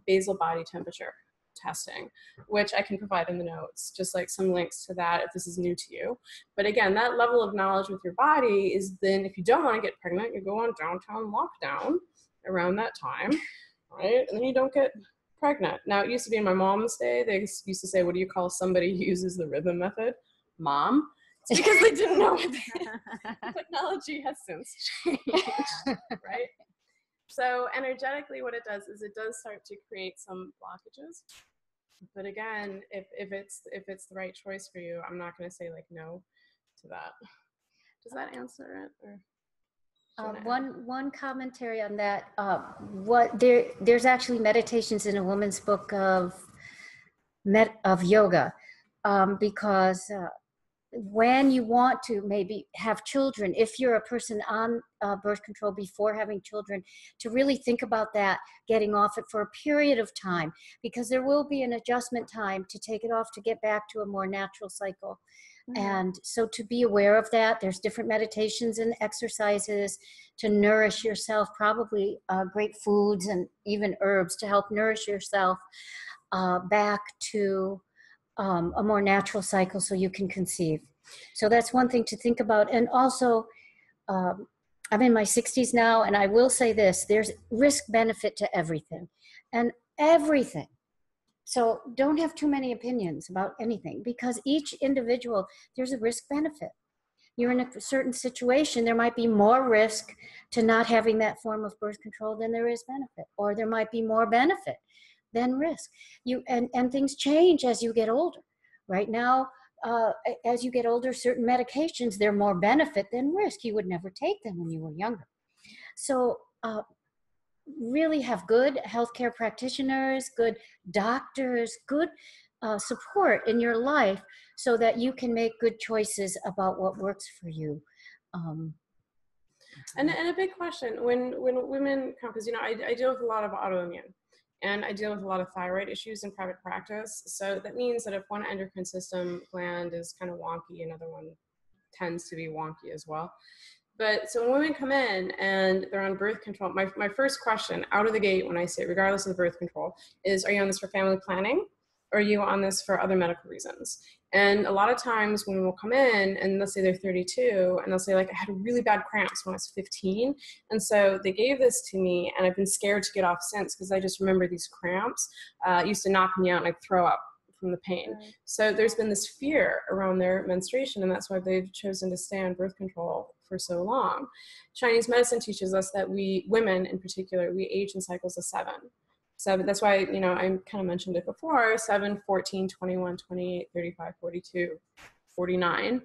basal body temperature testing, which I can provide in the notes, just like some links to that if this is new to you. But again, that level of knowledge with your body is then, if you don't want to get pregnant, you go on downtown lockdown around that time, right? And then you don't get pregnant. Now, it used to be in my mom's day, they used to say, what do you call somebody who uses the rhythm method? Mom. It's because they didn't know it. Technology has since changed, right? So energetically, what it does is it does start to create some blockages. But again, if it's the right choice for you, I'm not going to say like no to that. Does that answer it? Or one commentary on that. There's actually meditations in a woman's book of yoga, because when you want to maybe have children, if you're a person on birth control before having children, to really think about that, getting off it for a period of time, because there will be an adjustment time to take it off to get back to a more natural cycle. And so to be aware of that, there's different meditations and exercises to nourish yourself, probably great foods and even herbs to help nourish yourself back to a more natural cycle so you can conceive. So that's one thing to think about. And also, I'm in my 60s now, and I will say this, there's risk benefit to everything. And everything. So don't have too many opinions about anything, because each individual, there's a risk benefit. You're in a certain situation, there might be more risk to not having that form of birth control than there is benefit, or there might be more benefit than risk. And things change as you get older. Right now, as you get older, certain medications, they're more benefit than risk. You would never take them when you were younger. So really have good healthcare practitioners, good doctors, good support in your life so that you can make good choices about what works for you. Um, and a big question when women come, because I deal with a lot of autoimmune, and I deal with a lot of thyroid issues in private practice. So that means that if one endocrine system gland is kind of wonky, another one tends to be wonky as well. But so when women come in and they're on birth control, my first question out of the gate when I say, regardless of the birth control, is, are you on this for family planning? Or are you on this for other medical reasons? And a lot of times women will come in and let's say they're 32 and they'll say, like, I had really bad cramps when I was 15. And so they gave this to me and I've been scared to get off since because I just remember these cramps used to knock me out and I'd throw up from the pain. Right. So there's been this fear around their menstruation, and that's why they've chosen to stay on birth control for so long. Chinese medicine teaches us that we, women in particular, we age in cycles of 7. That's why, I kind of mentioned it before, 7, 14, 21, 28, 35, 42, 49,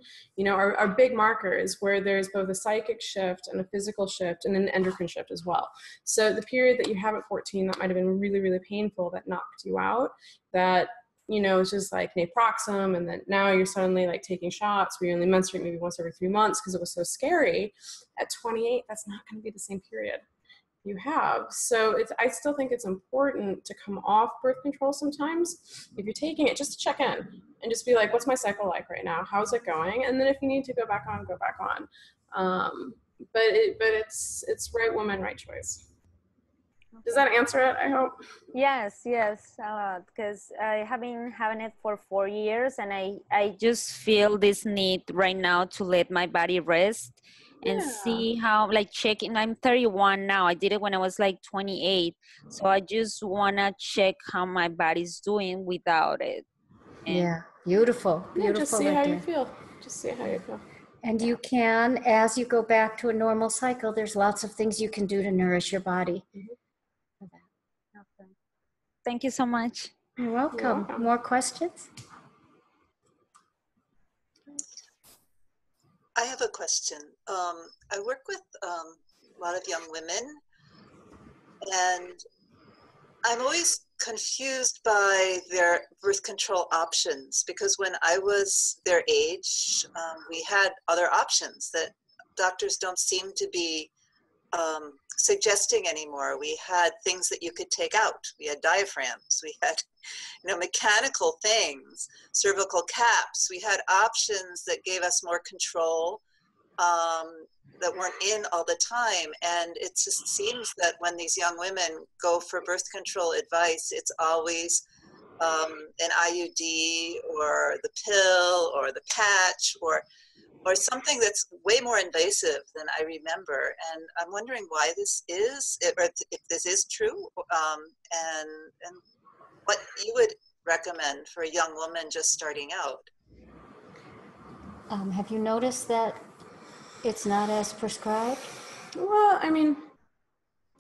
are big markers where there's both a psychic shift and a physical shift and an endocrine shift as well. So the period that you have at 14 that might have been really, really painful, that knocked you out, that it's just like naproxen, and then now you're suddenly like taking shots where you only menstruate maybe once every 3 months because it was so scary. At 28, that's not going to be the same period you have. So I still think it's important to come off birth control sometimes if you're taking it, just to check in and just be like, what's my cycle like right now? How's it going? And then if you need to go back on, go back on. But it's right woman, right choice. Does that answer it? I hope. Yes, because I have been having it for 4 years, and I just feel this need right now to let my body rest and see how, like, checking. I'm 31 now. I did it when I was like 28, so I just wanna check how my body's doing without it. And yeah, beautiful, beautiful. Just see right how there. you feel. Just see how you feel. And you can, as you go back to a normal cycle, there's lots of things you can do to nourish your body. Okay. Thank you so much. You're welcome. You're welcome. More questions? I have a question. I work with a lot of young women, and I'm always confused by their birth control options, because when I was their age, we had other options that doctors don't seem to be suggesting anymore. We had things that you could take out. We had diaphragms. We had, mechanical things, cervical caps. We had options that gave us more control, that weren't in all the time. And it just seems that when these young women go for birth control advice, it's always an IUD or the pill or the patch or something that's way more invasive than I remember. And I'm wondering why this is, or if this is true, and what you would recommend for a young woman just starting out. Have you noticed that it's not as prescribed? Well, I mean,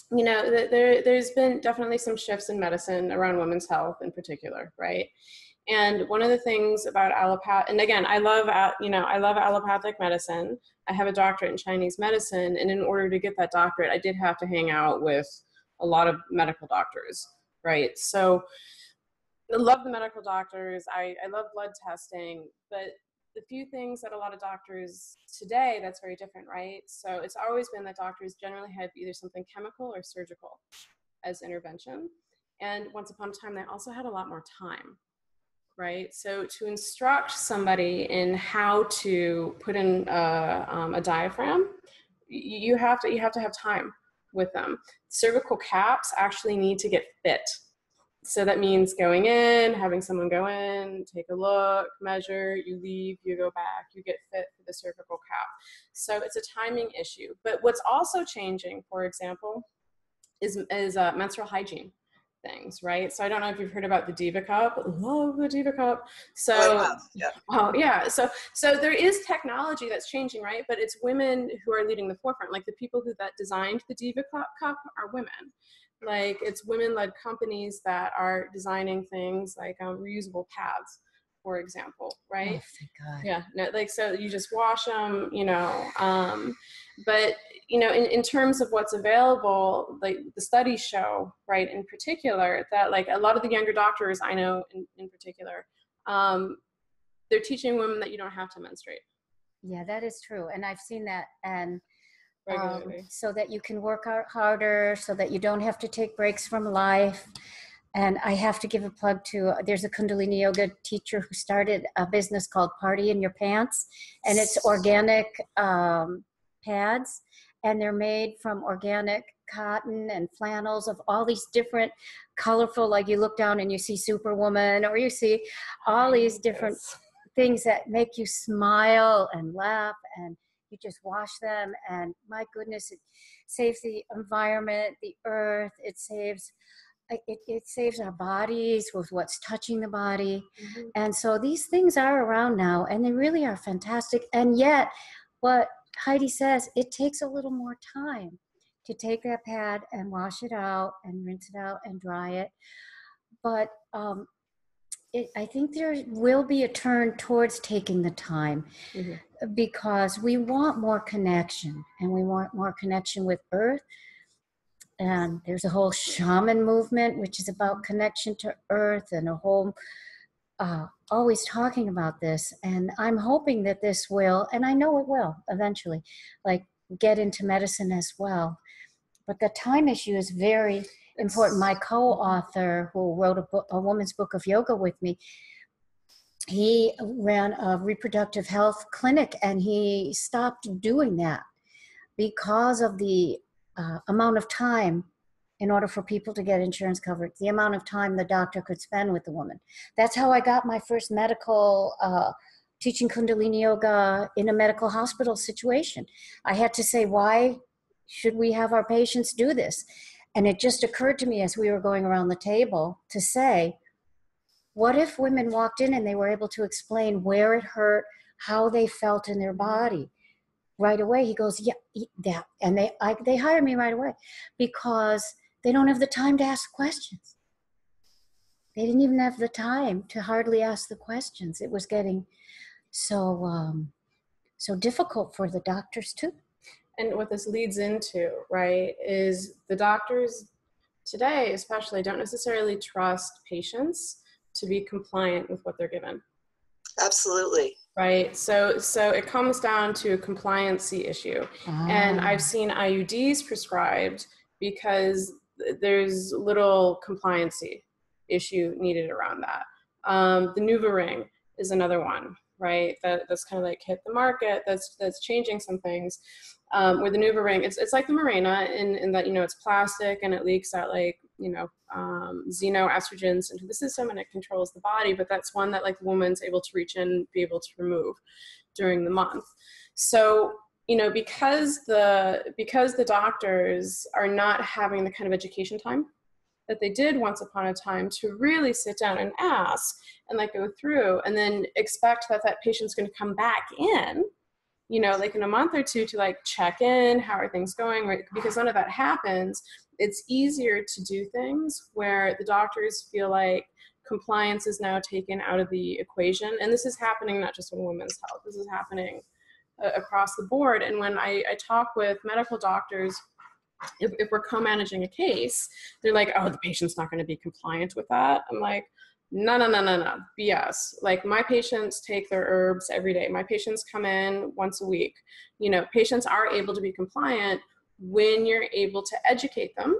there's been definitely some shifts in medicine around women's health in particular, right? And one of the things about allopathic, and again, I love allopathic medicine. I have a doctorate in Chinese medicine, and in order to get that doctorate, I did have to hang out with a lot of medical doctors, right? So I love the medical doctors. I love blood testing, but the few things that a lot of doctors today, that's very different, right? So it's always been that doctors generally have either something chemical or surgical as intervention. And once upon a time, they also had a lot more time, right? So to instruct somebody in how to put in a diaphragm, you have to have time with them. Cervical caps actually need to get fit. So that means going in, having someone go in, take a look, measure, you leave, you go back, you get fit for the cervical cap. So it's a timing issue. But what's also changing, for example, is menstrual hygiene things, right? So I don't know if you've heard about the Diva Cup. Love the Diva Cup. So, I have, yeah. Oh yeah. So there is technology that's changing, right? But it's women who are leading the forefront. Like the people that designed the Diva Cup are women. Like it's women-led companies that are designing things like reusable pads, for example, Oh, right? thank God. Yeah, no, like, so you just wash them, but, in terms of what's available, like the studies show, right, in particular, that like a lot of the younger doctors I know in particular, they're teaching women that you don't have to menstruate Yeah, that is true. And I've seen that. And regularly. so that you can work out harder, so that you don't have to take breaks from life. And I have to give a plug to, there's a Kundalini yoga teacher who started a business called Party in Your Pants, and it's organic pads, and they're made from organic cotton and flannels of all these different colorful, like you look down and you see Superwoman, or you see all these different things that make you smile and laugh, and you just wash them, and my goodness, it saves the environment, the earth, it saves our bodies with what's touching the body. Mm-hmm. And so these things are around now, and they really are fantastic. And yet, what Heidi says, it takes a little more time to take that pad and wash it out and rinse it out and dry it. But I think there will be a turn towards taking the time, because we want more connection, and we want more connection with Earth. And there's a whole shaman movement, which is about connection to Earth, and a whole, always talking about this. And I'm hoping that this will, and I know it will eventually, like get into medicine as well. But the time issue is very important. My co-author, who wrote a woman's book of yoga with me, he ran a reproductive health clinic, and he stopped doing that because of the amount of time in order for people to get insurance coverage, the amount of time the doctor could spend with the woman. That's how I got my first medical teaching Kundalini yoga in a medical hospital situation. I had to say, why should we have our patients do this? And it just occurred to me as we were going around the table to say, what if women walked in and they were able to explain where it hurt, how they felt in their body? Right away, he goes, yeah, that, and they hire me right away, because they don't have the time to ask questions. They didn't even have the time to hardly ask the questions. It was getting so difficult for the doctors too. And what this leads into, right, is the doctors today especially don't necessarily trust patients to be compliant with what they're given. Absolutely. Right. So it comes down to a compliancy issue. And I've seen IUDs prescribed because there's little compliancy issue needed around that. The Nuva ring is another one, right? That's kind of like hit the market. That's changing some things. With the Nuva ring, it's like the Mirena in that, it's plastic, and it leaks out like, xenoestrogens into the system, and it controls the body. But that's one that like the woman's able to reach in, be able to remove during the month. So, because the doctors are not having the kind of education time that they did once upon a time to really sit down and ask and like go through, and then expect that patient's going to come back in, like in a month or two to like check in, how are things going, right? Because none of that happens. It's easier to do things where the doctors feel like compliance is now taken out of the equation. And this is happening not just in women's health, this is happening across the board. And when I talk with medical doctors, if we're co-managing a case, they're like, oh, the patient's not going to be compliant with that. I'm like, no, BS. Like, my patients take their herbs every day. My patients come in once a week. Patients are able to be compliant when you're able to educate them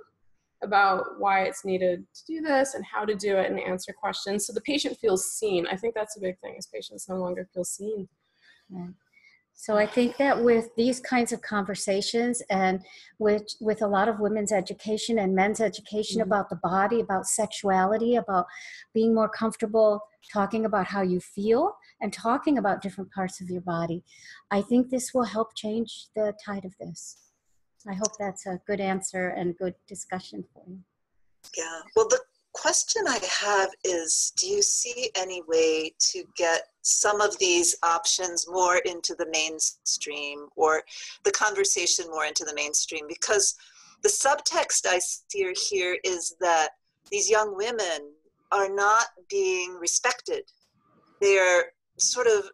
about why it's needed to do this and how to do it and answer questions. So the patient feels seen. I think that's a big thing, is patients no longer feel seen. Right. So I think that with these kinds of conversations, and with a lot of women's education and men's education about the body, about sexuality, about being more comfortable talking about how you feel and talking about different parts of your body, I think this will help change the tide of this. I hope that's a good answer and good discussion for you. Yeah. Well, the question I have is, do you see any way to get some of these options more into the mainstream, or the conversation more into the mainstream? Because the subtext I see here is that these young women are not being respected they're sort of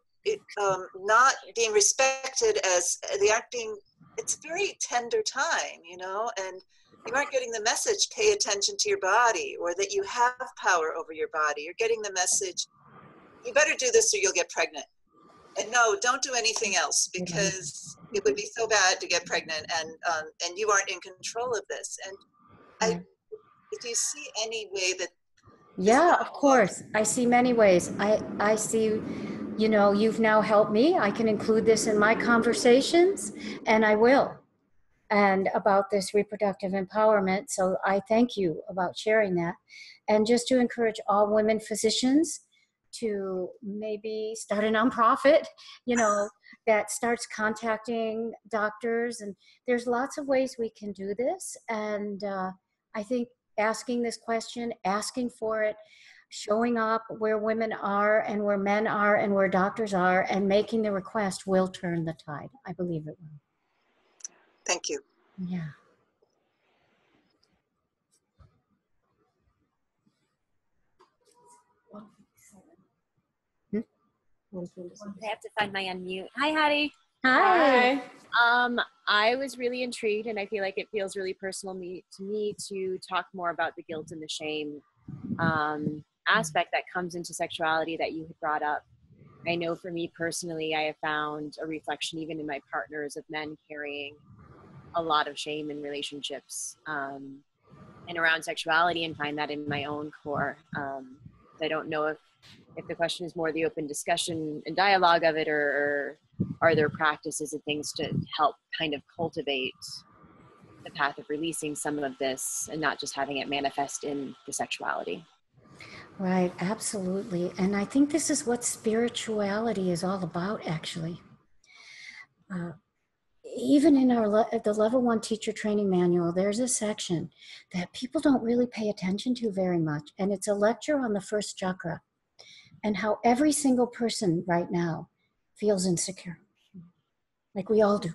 not being respected as they aren't being, it's a very tender time, you know, and you aren't getting the message, pay attention to your body, or that you have power over your body. You're getting the message, you better do this or you'll get pregnant. And no, don't do anything else, because it would be so bad to get pregnant, and you aren't in control of this. And if you see any way that, yeah, of course. I see many ways. I see, you know, you've now helped me. I can include this in my conversations, and I will, and about this reproductive empowerment. So I thank you about sharing that. And just to encourage all women physicians to maybe start a nonprofit, you know, that starts contacting doctors. And there's lots of ways we can do this. And I think asking this question, asking for it, showing up where women are and where men are and where doctors are, and making the request will turn the tide. I believe it will. thank you. Yeah. I have to find my unmute. Hi, Hattie. Hi. I was really intrigued, and I feel like it feels really personal to me to talk more about the guilt and the shame aspect that comes into sexuality that you had brought up. I know for me personally, I have found a reflection even in my partners of men carrying a lot of shame in relationships and around sexuality, and find that in my own core. I don't know if the question is more the open discussion and dialogue of it, or are there practices and things to help kind of cultivate the path of releasing some of this and not just having it manifest in the sexuality? Right, absolutely. And I think this is what spirituality is all about, actually. Even in the level 1 teacher training manual, there's a section that people don't really pay attention to very much. And it's a lecture on the first chakra and how every single person right now feels insecure, like we all do.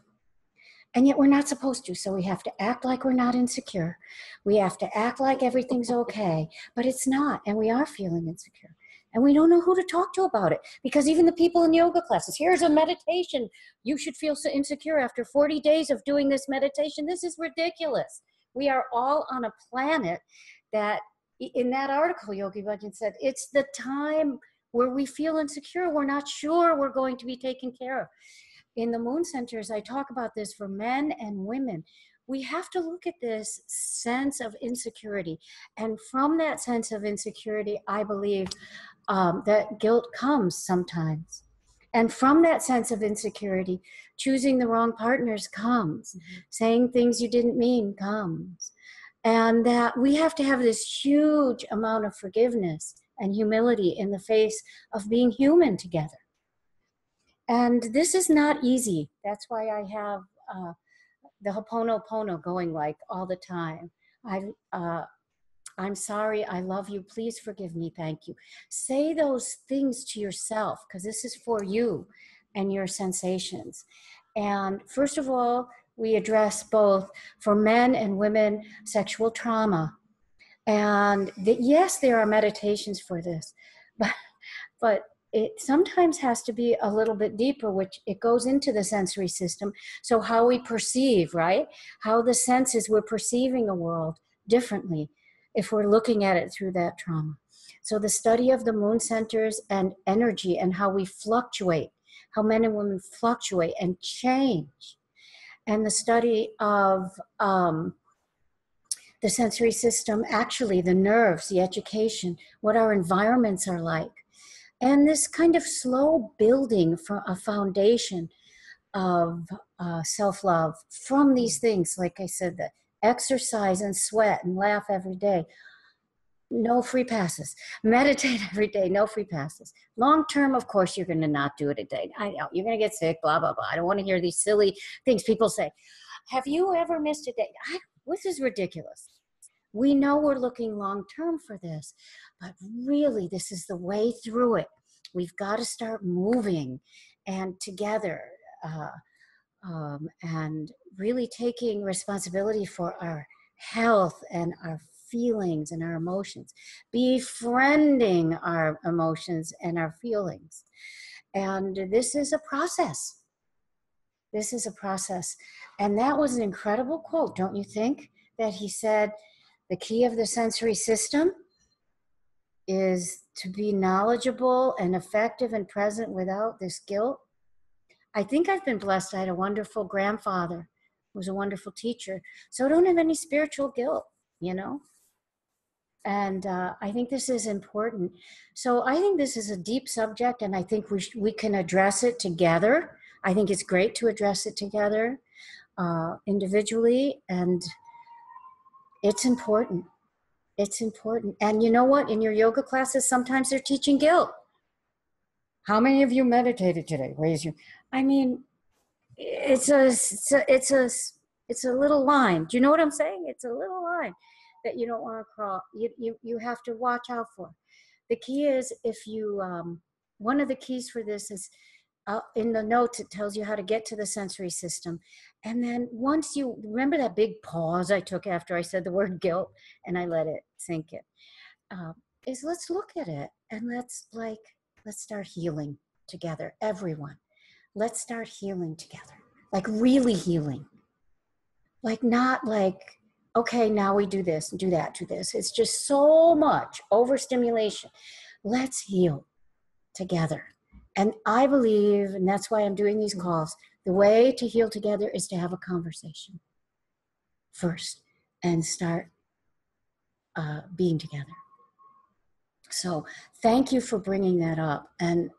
And yet we're not supposed to. So we have to act like we're not insecure. We have to act like everything's okay, but it's not. And we are feeling insecure. And we don't know who to talk to about it, because even the people in yoga classes, here's a meditation. You should feel so insecure after 40 days of doing this meditation. This is ridiculous. We are all on a planet that, in that article, Yogi Bhajan said, it's the time where we feel insecure. We're not sure we're going to be taken care of. In the Moon Centers, I talk about this for men and women. We have to look at this sense of insecurity. And from that sense of insecurity, I believe that guilt comes sometimes. And from that sense of insecurity, choosing the wrong partners comes. Saying things you didn't mean comes. And that we have to have this huge amount of forgiveness and humility in the face of being human together. And this is not easy. That's why I have the Ho'oponopono going like all the time. I'm sorry, I love you, please forgive me, thank you. Say those things to yourself, because this is for you and your sensations. And first of all, we address both, for men and women, sexual trauma. And yes, there are meditations for this, but it sometimes has to be a little bit deeper, which it goes into the sensory system. So how we perceive, right? How the senses, we're perceiving a world differently if we're looking at it through that trauma. So the study of the moon centers and energy and how we fluctuate, how men and women fluctuate and change. And the study of the sensory system, actually the nerves, the education, what our environments are like. And this kind of slow building for a foundation of self-love from these things, like I said, the exercise and sweat and laugh every day. No free passes. Meditate every day, no free passes. Long term, of course, you're going to not do it a day. I know, you're going to get sick, blah, blah, blah. I don't want to hear these silly things people say. Have you ever missed a day? This is ridiculous. We know we're looking long term for this, but really this is the way through it. We've got to start moving and together and really taking responsibility for our health and our feelings and our emotions, befriending our emotions and our feelings. And this is a process. This is a process. And that was an incredible quote, don't you think? That he said, the key of the sensory system is to be knowledgeable and effective and present without this guilt. I think I've been blessed. I had a wonderful grandfather who was a wonderful teacher. So I don't have any spiritual guilt, you know? And I think this is important. So I think this is a deep subject, and I think we can address it together. I think it's great to address it together individually, and it's important. It's important. And you know what? In your yoga classes, sometimes they're teaching guilt. How many of you meditated today? Raise your. I mean, it's a little line. Do you know what I'm saying? It's a little line that you don't want to cross. You have to watch out for. The key is if you one of the keys for this is in the notes, it tells you how to get to the sensory system. And then once you remember that big pause I took after I said the word guilt and I let it sink in, is let's look at it and let's start healing together, everyone. Let's start healing together, like really healing. Like not like, okay, now we do this, do that, do this. It's just so much overstimulation. Let's heal together. And I believe, and that's why I'm doing these calls, the way to heal together is to have a conversation first and start being together. So thank you for bringing that up. And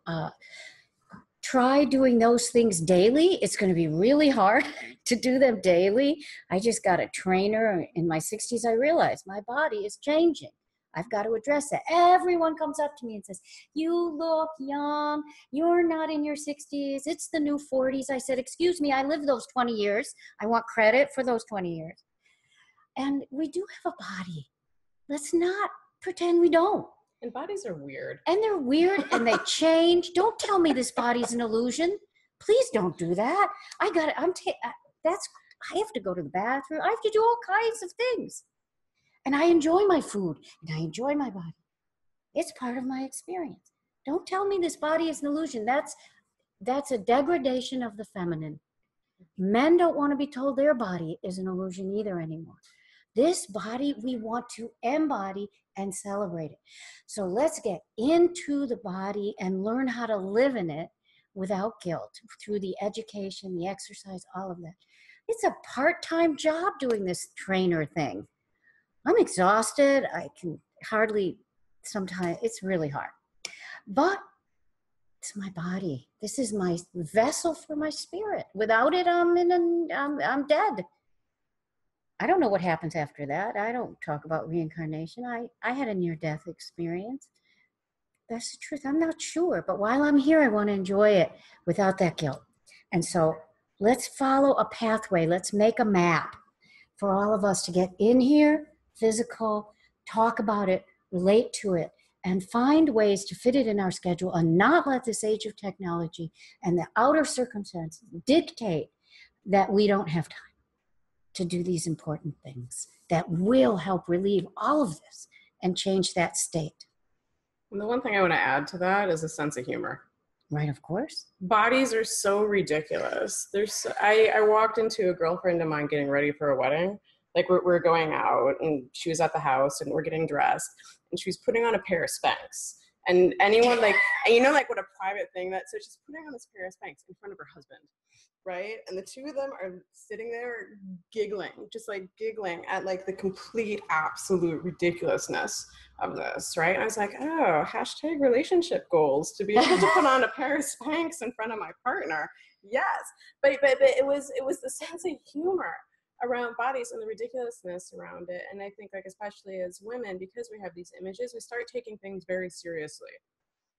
try doing those things daily. It's going to be really hard to do them daily. I just got a trainer in my 60s. I realized my body is changing. I've got to address that. Everyone comes up to me and says, you look young. You're not in your 60s. It's the new 40s. I said, excuse me, I lived those 20 years. I want credit for those 20 years. And we do have a body. Let's not pretend we don't. And bodies are weird. And they're weird and they change. Don't tell me this body's an illusion. Please don't do that. I have to go to the bathroom. I have to do all kinds of things. And I enjoy my food and I enjoy my body. It's part of my experience. Don't tell me this body is an illusion. That's a degradation of the feminine. Men don't want to be told their body is an illusion either anymore. This body, we want to embody and celebrate it. So let's get into the body and learn how to live in it without guilt through the education, the exercise, all of that. It's a part-time job doing this trainer thing. I'm exhausted. I can hardly, sometimes it's really hard. But it's my body. This is my vessel for my spirit. Without it, I'm dead. I don't know what happens after that. I don't talk about reincarnation. I had a near-death experience. That's the truth. I'm not sure. But while I'm here, I want to enjoy it without that guilt. And so let's follow a pathway. Let's make a map for all of us to get in here, physical, talk about it, relate to it, and find ways to fit it in our schedule and not let this age of technology and the outer circumstances dictate that we don't have time to do these important things that will help relieve all of this and change that state. And the one thing I want to add to that is a sense of humor. Right, of course. Bodies are so ridiculous. I walked into a girlfriend of mine getting ready for a wedding. Like we're going out and she was at the house and we're getting dressed and she was putting on a pair of Spanx. And anyone like what a private thing so she's putting on this pair of Spanx in front of her husband, right? And the two of them are sitting there giggling, just like giggling at like the complete absolute ridiculousness of this, right? And I was like, oh, hashtag relationship goals to be able to put on a pair of Spanx in front of my partner. Yes, but it was the sense of humor around bodies and the ridiculousness around it. And I think like especially as women, because we have these images, we start taking things very seriously.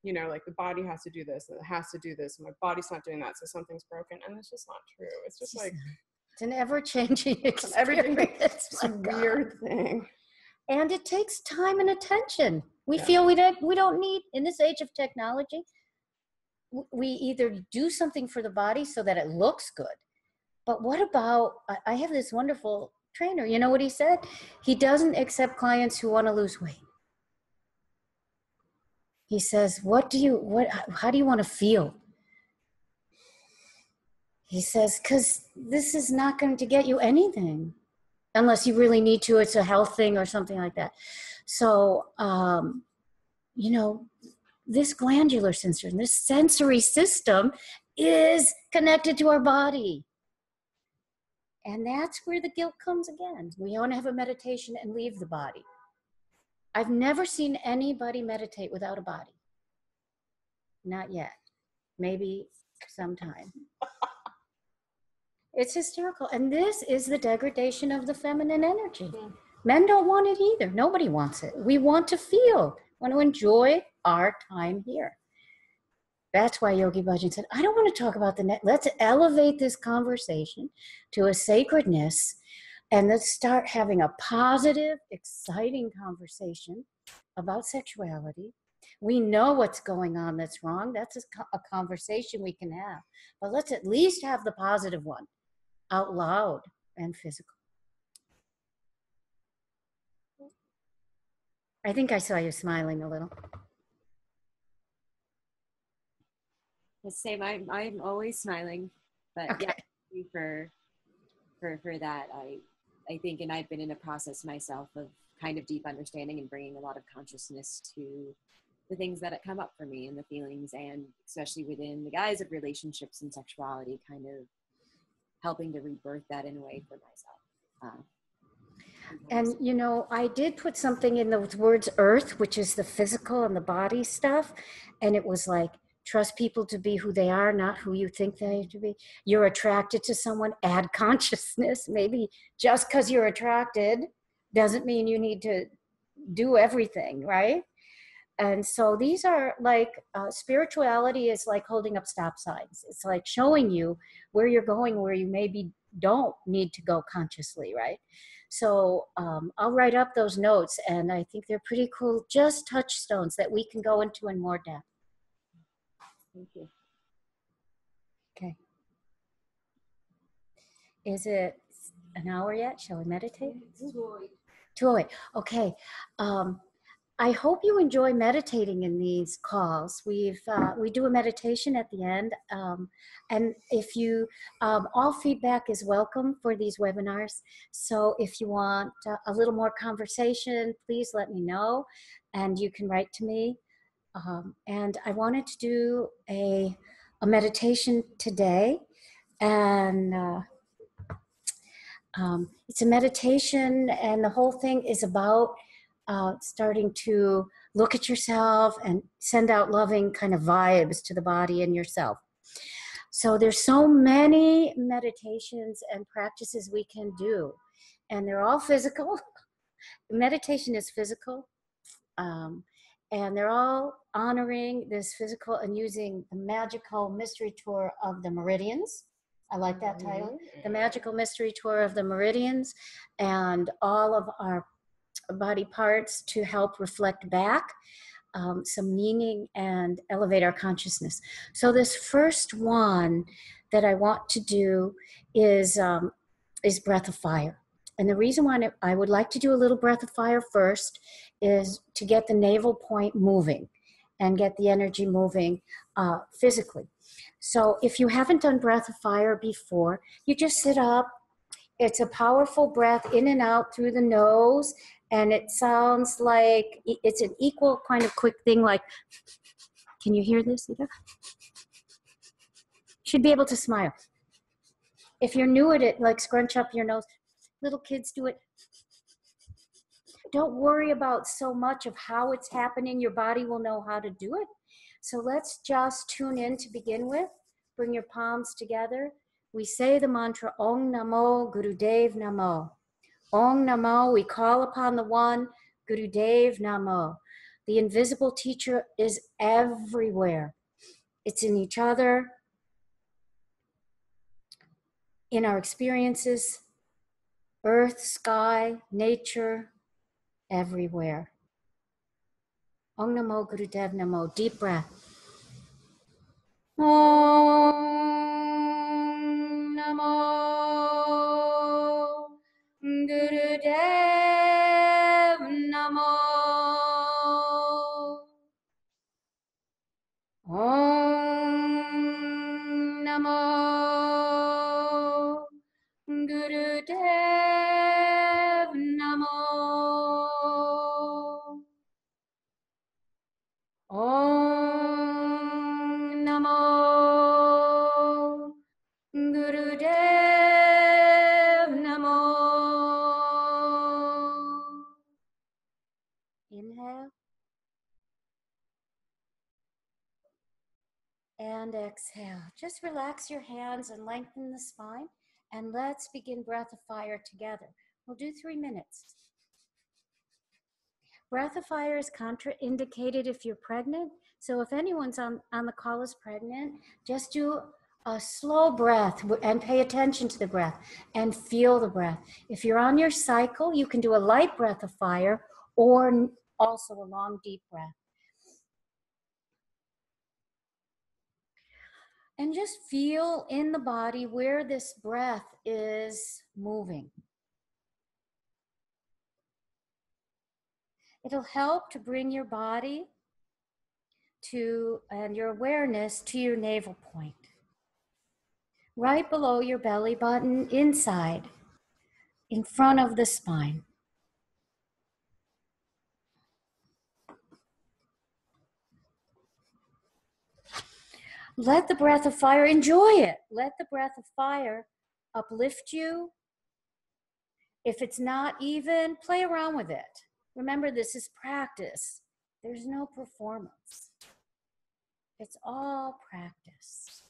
You know, like the body has to do this and it has to do this and my body's not doing that, so something's broken. And it's just not true. It's just like it's an ever-changing experience. Everything. It's a weird thing. And it takes time and attention. We feel we don't need, in this age of technology, we either do something for the body so that it looks good. But what about, I have this wonderful trainer. You know what he said? He doesn't accept clients who want to lose weight. He says, how do you want to feel? He says, because this is not going to get you anything unless you really need to. It's a health thing or something like that. So, you know, this glandular system, this sensory system is connected to our body. And that's where the guilt comes again. We want to have a meditation and leave the body. I've never seen anybody meditate without a body. Not yet. Maybe sometime. It's hysterical. And this is the degradation of the feminine energy. Men don't want it either. Nobody wants it. We want to feel, want to enjoy our time here. That's why Yogi Bhajan said, I don't want to talk about the net. Let's elevate this conversation to a sacredness and let's start having a positive, exciting conversation about sexuality. We know what's going on that's wrong. That's a conversation we can have. But let's at least have the positive one out loud and physical. I think I saw you smiling a little. The same. I'm always smiling, but Okay. yeah, thank you for that. I think, and I've been in a process myself of kind of deep understanding and bringing a lot of consciousness to the things that come up for me and the feelings, and especially within the guise of relationships and sexuality, kind of helping to rebirth that in a way for myself. And, you know, I did put something in those words earth, which is the physical and the body stuff. And it was like, trust people to be who they are, not who you think they have to be. You're attracted to someone, add consciousness. Maybe just because you're attracted doesn't mean you need to do everything, right? And so these are like, spirituality is like holding up stop signs. It's like showing you where you're going, where you maybe don't need to go consciously, right? So I'll write up those notes, and I think they're pretty cool, just touchstones that we can go into in more depth. Thank you. Okay. Is it an hour yet? Shall we meditate? 2:08. Okay. I hope you enjoy meditating in these calls. We do a meditation at the end, and if you, all feedback is welcome for these webinars. So if you want a little more conversation, please let me know, and you can write to me. And I wanted to do a meditation today, and it's a meditation, and the whole thing is about starting to look at yourself and send out loving kind of vibes to the body and yourself. So there's so many meditations and practices we can do, and they're all physical. Meditation is physical, and they're all honoring this physical and using the magical mystery tour of the meridians. I like that title, the magical mystery tour of the meridians, and all of our body parts to help reflect back some meaning and elevate our consciousness. So this first one that I want to do is breath of fire. And the reason why I would like to do a little breath of fire first is to get the navel point moving and get the energy moving physically. So if you haven't done breath of fire before, you just sit up. It's a powerful breath in and out through the nose, and it sounds like it's an equal kind of quick thing, like, can you hear this? You should be able to smile. If you're new at it, like scrunch up your nose. Little kids do it. Don't worry about so much of how it's happening. Your body will know how to do it. So let's just tune in to begin with. Bring your palms together. We say the mantra, Om Namo Gurudev Namo. Om Namo, we call upon the one, Gurudev Namo. The invisible teacher is everywhere. It's in each other, in our experiences, earth, sky, nature, everywhere. Om Namo Gurudev Namo. Deep breath. Om Namo Gurudev Namo. Om Namo Gurudev Namo. Om Namo Gurudev Namo. Inhale and exhale. Just relax your hands and lengthen the spine, and let's begin breath of fire together. We'll do 3 minutes. Breath of fire is contraindicated if you're pregnant. So if anyone's on the call is pregnant, just do a slow breath and pay attention to the breath and feel the breath. If you're on your cycle, you can do a light breath of fire or also a long, deep breath. And just feel in the body where this breath is moving. It'll help to bring your body and your awareness to your navel point. Right below your belly button, inside, in front of the spine. Let the breath of fire, enjoy it. Let the breath of fire uplift you. If it's not even, play around with it. Remember, this is practice. There's no performance. It's all practice.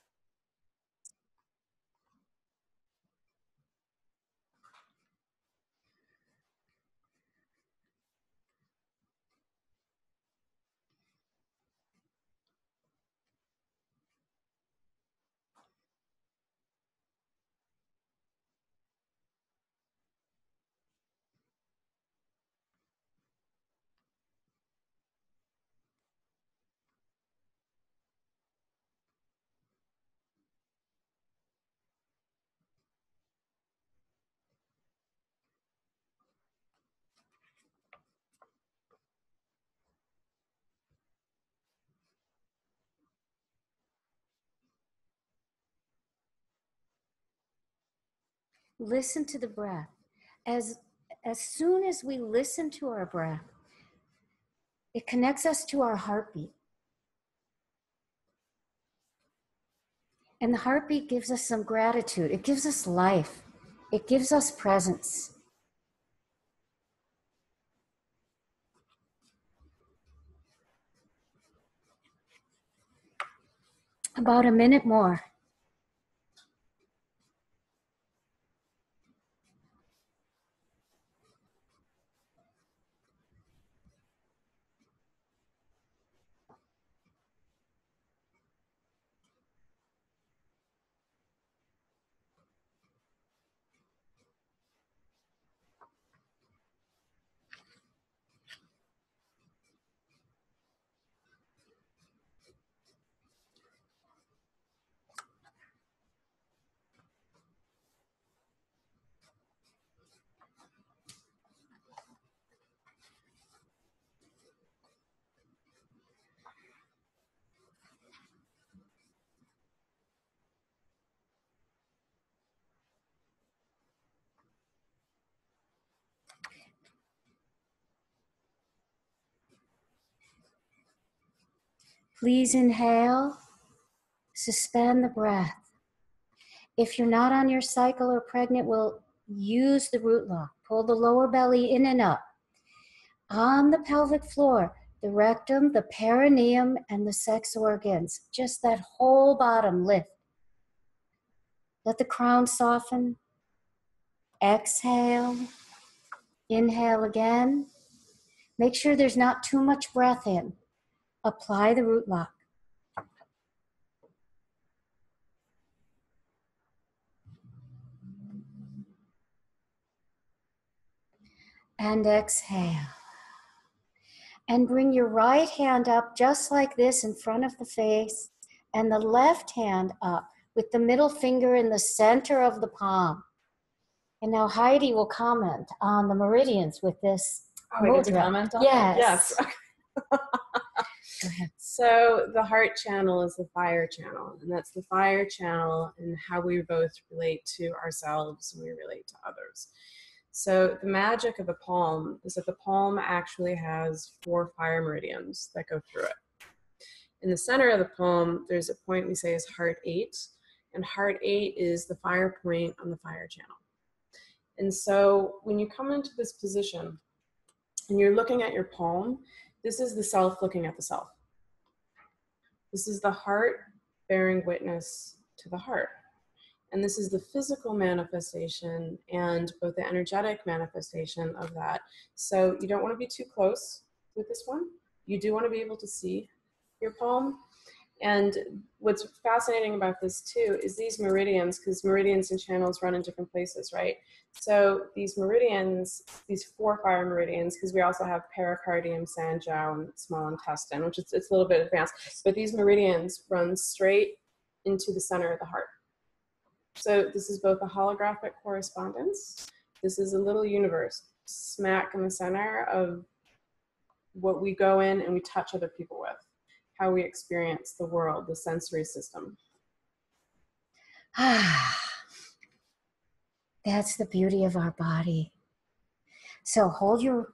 Listen to the breath. As soon as we listen to our breath, it connects us to our heartbeat. And the heartbeat gives us some gratitude. It gives us life. It gives us presence. About a minute more. Please inhale, suspend the breath. If you're not on your cycle or pregnant, we'll use the root lock. Pull the lower belly in and up. On the pelvic floor, the rectum, the perineum, and the sex organs. Just that whole bottom lift. Let the crown soften. Exhale. Inhale again. Make sure there's not too much breath in. Apply the root lock. And exhale. And bring your right hand up just like this in front of the face, and the left hand up with the middle finger in the center of the palm. And now Heidi will comment on the meridians with this. Oh, I get to comment on that? Yes. Yes. Go ahead. So the heart channel is the fire channel, and that's the fire channel and how we both relate to ourselves and we relate to others. So the magic of the palm is that the palm actually has 4 fire meridians that go through it. In the center of the palm, there's a point we say is heart 8, and heart 8 is the fire point on the fire channel. And so when you come into this position and you're looking at your palm, this is the self looking at the self. This is the heart bearing witness to the heart. And this is the physical manifestation and both the energetic manifestation of that. So you don't want to be too close with this one. You do want to be able to see your palm. And what's fascinating about this too is these meridians, because meridians and channels run in different places, right? So these meridians, these 4 fire meridians, because we also have pericardium, sanjiao, and small intestine, which it's a little bit advanced, but these meridians run straight into the center of the heart. So this is both a holographic correspondence. This is a little universe smack in the center of what we go in and we touch other people with, how we experience the world, the sensory system. That's the beauty of our body. So hold your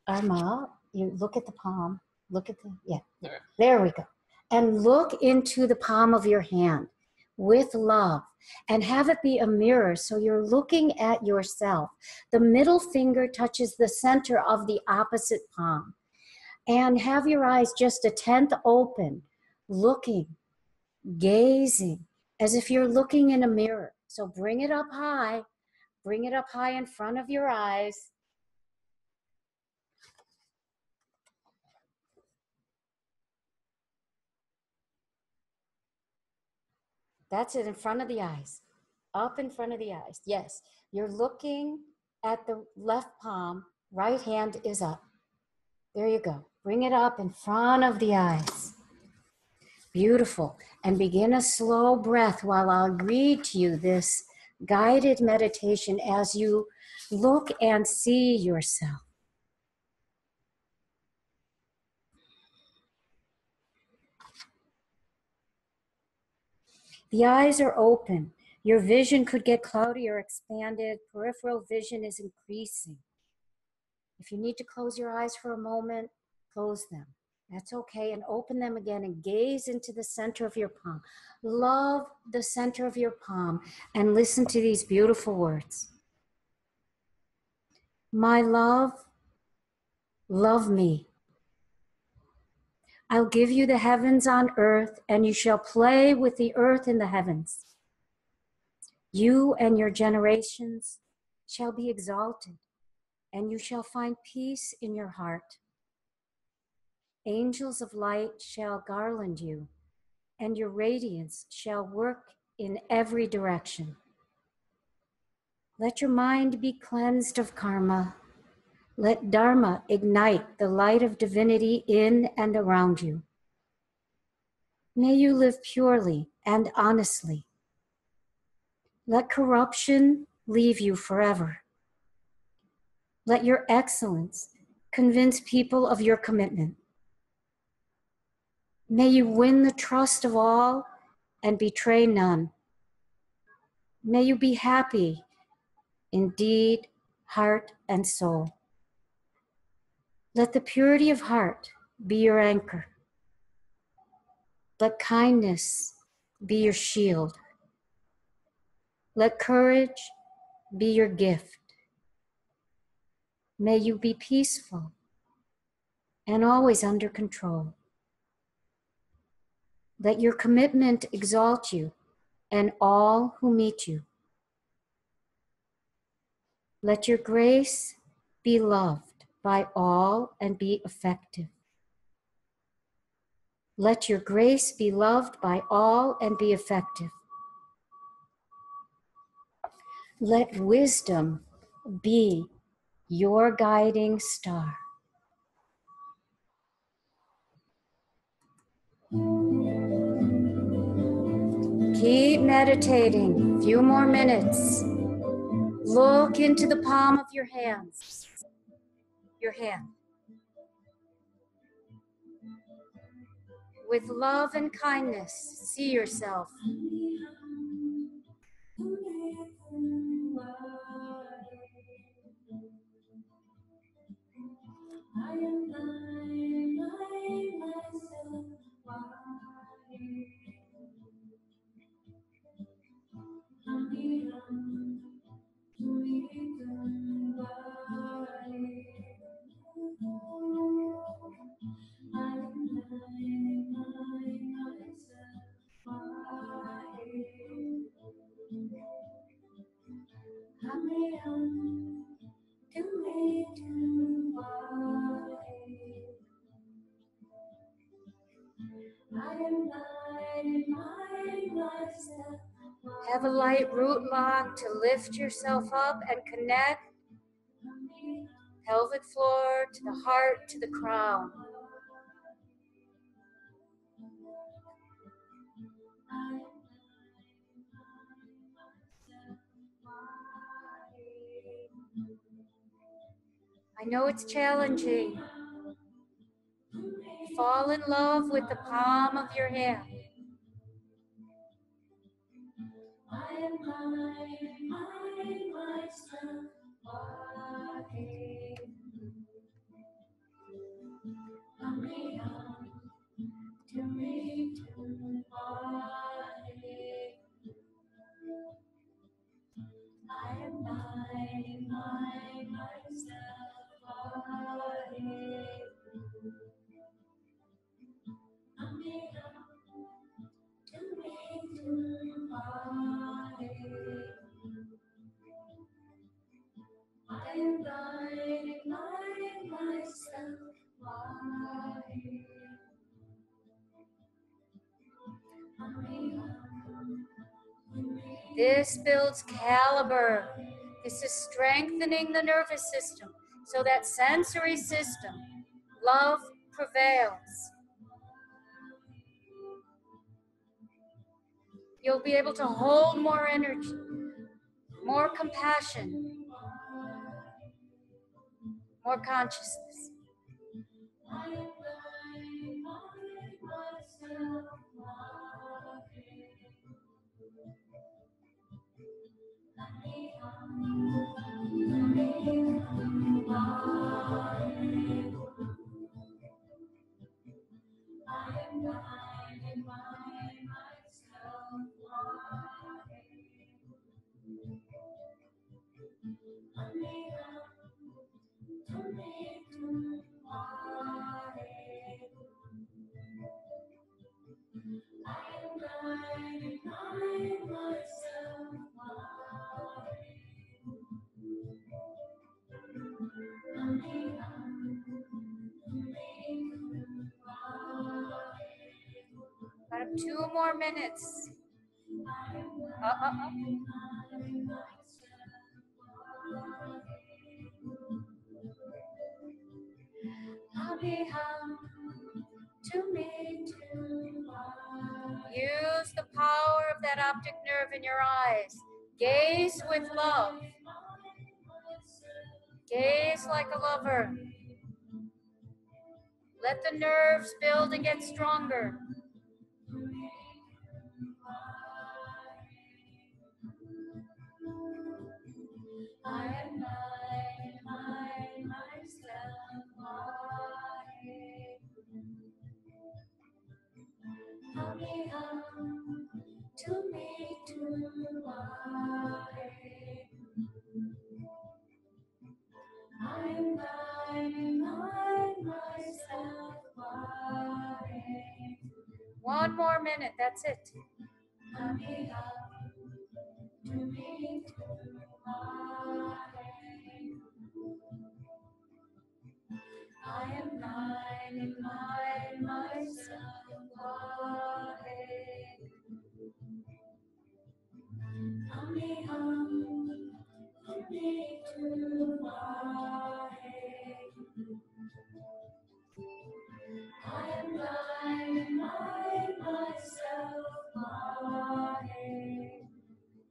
arm up. You look at the palm. Look at the, yeah. Okay. There we go. And look into the palm of your hand with love and have it be a mirror. So you're looking at yourself. The middle finger touches the center of the opposite palm. And have your eyes just a tenth open, looking, gazing, as if you're looking in a mirror. So bring it up high. Bring it up high in front of your eyes. That's it, in front of the eyes. Up in front of the eyes. Yes, you're looking at the left palm. Right hand is up. There you go. Bring it up in front of the eyes. Beautiful. And begin a slow breath while I'll read to you this guided meditation as you look and see yourself. The eyes are open. Your vision could get cloudy or expanded. Peripheral vision is increasing. If you need to close your eyes for a moment, close them. That's okay. And open them again and gaze into the center of your palm. Love the center of your palm and listen to these beautiful words. My love, love me. I'll give you the heavens on earth, and you shall play with the earth in the heavens. You and your generations shall be exalted, and you shall find peace in your heart. Angels of light shall garland you, and your radiance shall work in every direction. Let your mind be cleansed of karma. Let Dharma ignite the light of divinity in and around you. May you live purely and honestly. Let corruption leave you forever. Let your excellence convince people of your commitment. May you win the trust of all and betray none. May you be happy in deed, heart, and soul. Let the purity of heart be your anchor. Let kindness be your shield. Let courage be your gift. May you be peaceful and always under control. Let your commitment exalt you and all who meet you. Let your grace be loved by all and be effective. Let your grace be loved by all and be effective. Let wisdom be your guiding star. Keep meditating. A few more minutes. Look into the palm of your hands, your hand. With love and kindness, see yourself. Have a light root lock to lift yourself up and connect pelvic floor to the heart to the crown. I know it's challenging. Fall in love with the palm of your hand. This builds caliber. This is strengthening the nervous system so that sensory system, love prevails. You'll be able to hold more energy, more compassion, more consciousness. About 2 more minutes. Use the power of that optic nerve in your eyes. Gaze with love. Gaze like a lover. Let the nerves build and get stronger. One more minute, that's it.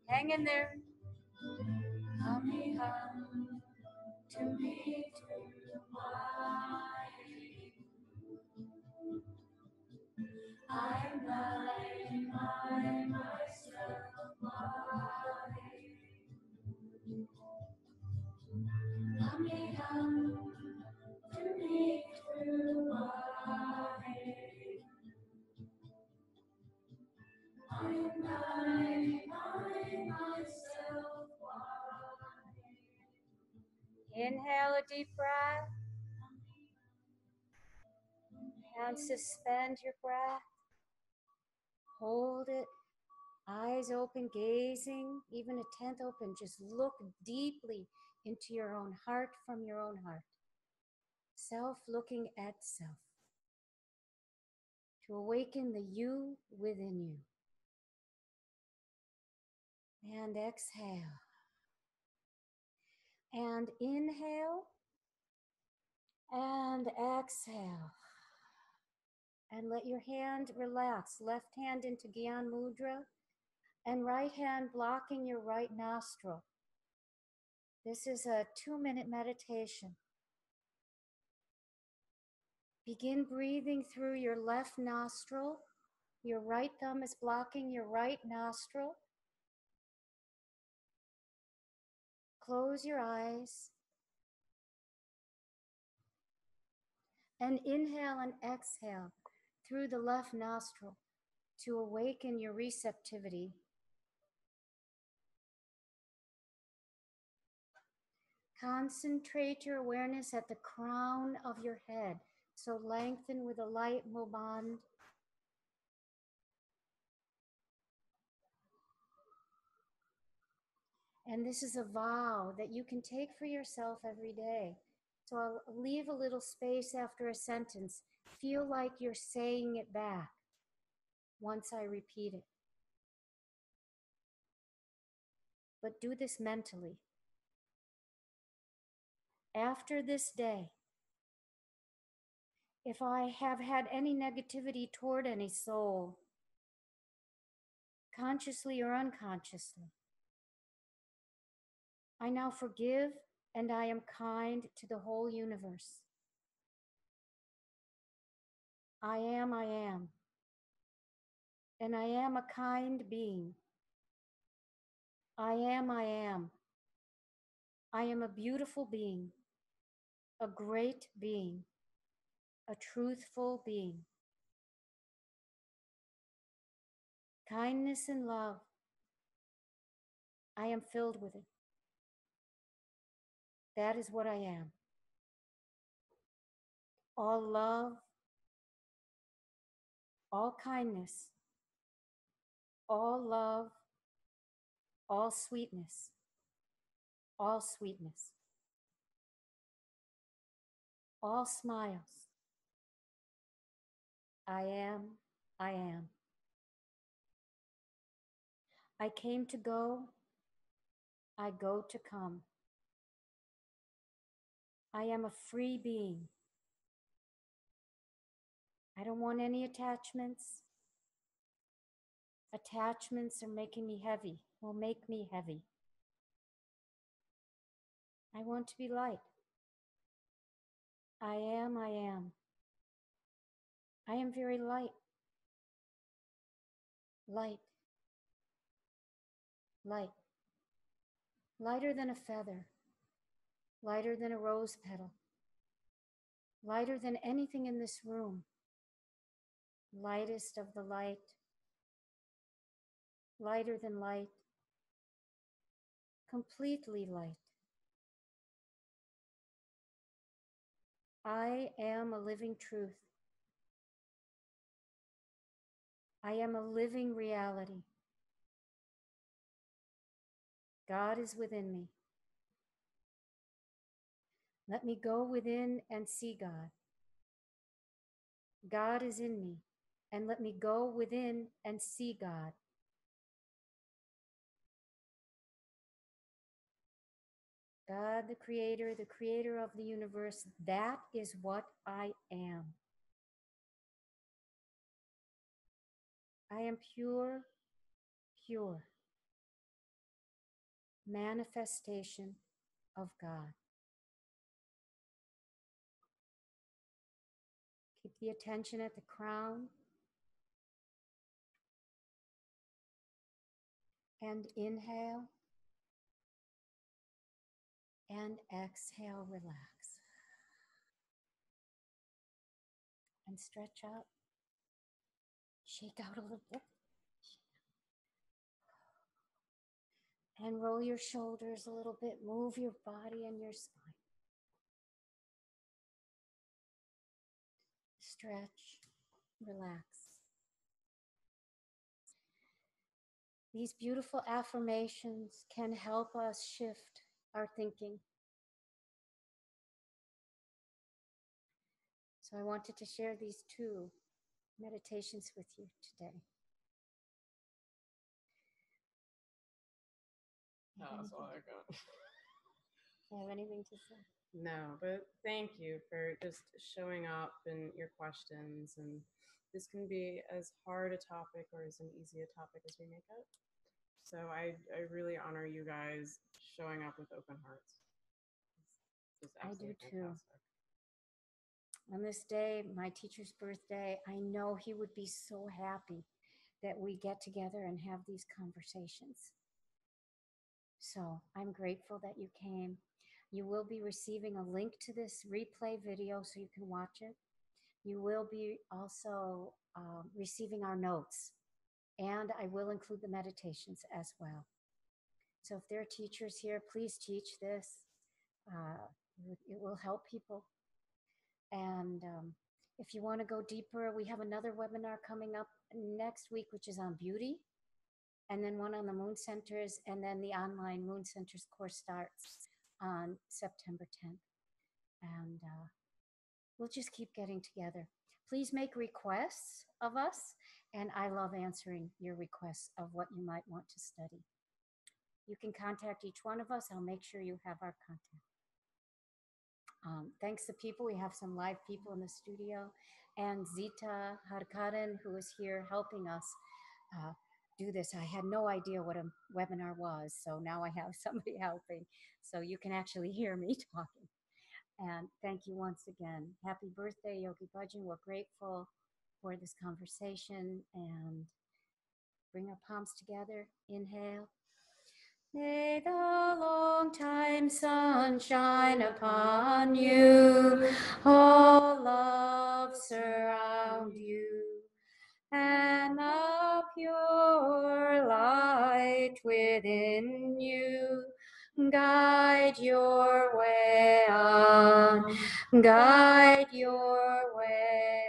Hang in there. come to me through I'm blind, I myself blind. Let me come to me through I'm blind, I myself blind. Inhale a deep breath and suspend your breath. Hold it, eyes open, gazing, even a tenth open. Just look deeply into your own heart from your own heart. Self looking at self. To awaken the you within you. And exhale. And inhale. And exhale. And let your hand relax. Left hand into Gyan Mudra. And right hand blocking your right nostril. This is a 2-minute meditation. Begin breathing through your left nostril. Your right thumb is blocking your right nostril. Close your eyes. And inhale and exhale through the left nostril to awaken your receptivity. Concentrate your awareness at the crown of your head. So lengthen with a light muband. And this is a vow that you can take for yourself every day. So I'll leave a little space after a sentence. Feel like you're saying it back once I repeat it. But do this mentally. After this day, if I have had any negativity toward any soul, consciously or unconsciously, I now forgive and I am kind to the whole universe. I am. And I am a kind being. I am. I am a beautiful being, a great being, a truthful being. Kindness and love, I am filled with it. That is what I am. All love, all kindness, all love, all sweetness, all sweetness, all smiles. I am. I came to go, I go to come. I am a free being. I don't want any attachments. Attachments are making me heavy, will make me heavy. I want to be light. I am. I am very light. Light. Light. Lighter than a feather. Lighter than a rose petal. Lighter than anything in this room. Lightest of the light. Lighter than light. Completely light. I am a living truth. I am a living reality. God is within me. Let me go within and see God. God is in me, and let me go within and see God. God, the creator of the universe, that is what I am. I am pure, pure. Manifestation of God. Keep the attention at the crown. And inhale. And exhale, relax. And stretch up. Shake out a little bit. And roll your shoulders a little bit. Move your body and your spine. Stretch, relax. These beautiful affirmations can help us shift our thinking. So I wanted to share these 2 meditations with you today. That's all I got. Do you have anything to say? No, but thank you for just showing up and your questions. And this can be as hard a topic or as an easy a topic as we make it. So I really honor you guys showing up with open hearts. I do too. On this day, my teacher's birthday, I know he would be so happy that we get together and have these conversations. So I'm grateful that you came. You will be receiving a link to this replay video so you can watch it. You will be also receiving our notes, and I will include the meditations as well. So if there are teachers here, please teach this. It will help people. And if you want to go deeper, we have another webinar coming up next week, which is on beauty, and then one on the Moon Centers, and then the online Moon Centers course starts on September 10th. And we'll just keep getting together. Please make requests of us, and I love answering your requests of what you might want to study. You can contact each one of us. I'll make sure you have our contact. Thanks to people. We have some live people in the studio, and Zita Harkaren, who is here helping us do this. I had no idea what a webinar was, so now I have somebody helping, so you can actually hear me talking. And thank you once again. Happy birthday, Yogi Bhajan. We're grateful for this conversation, and bring our palms together. Inhale. May the long time sun shine upon you, all love surround you, and the pure light within you guide your way on, guide your way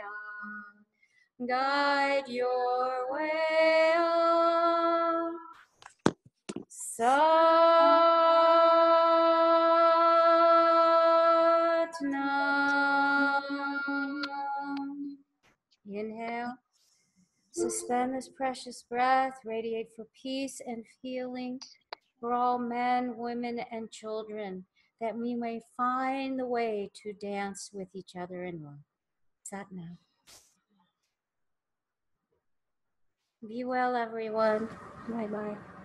on, guide your way on. Satnam. Inhale. Suspend this precious breath. Radiate for peace and healing for all men, women, and children, that we may find the way to dance with each other in love. Satnam. Be well, everyone. Bye-bye.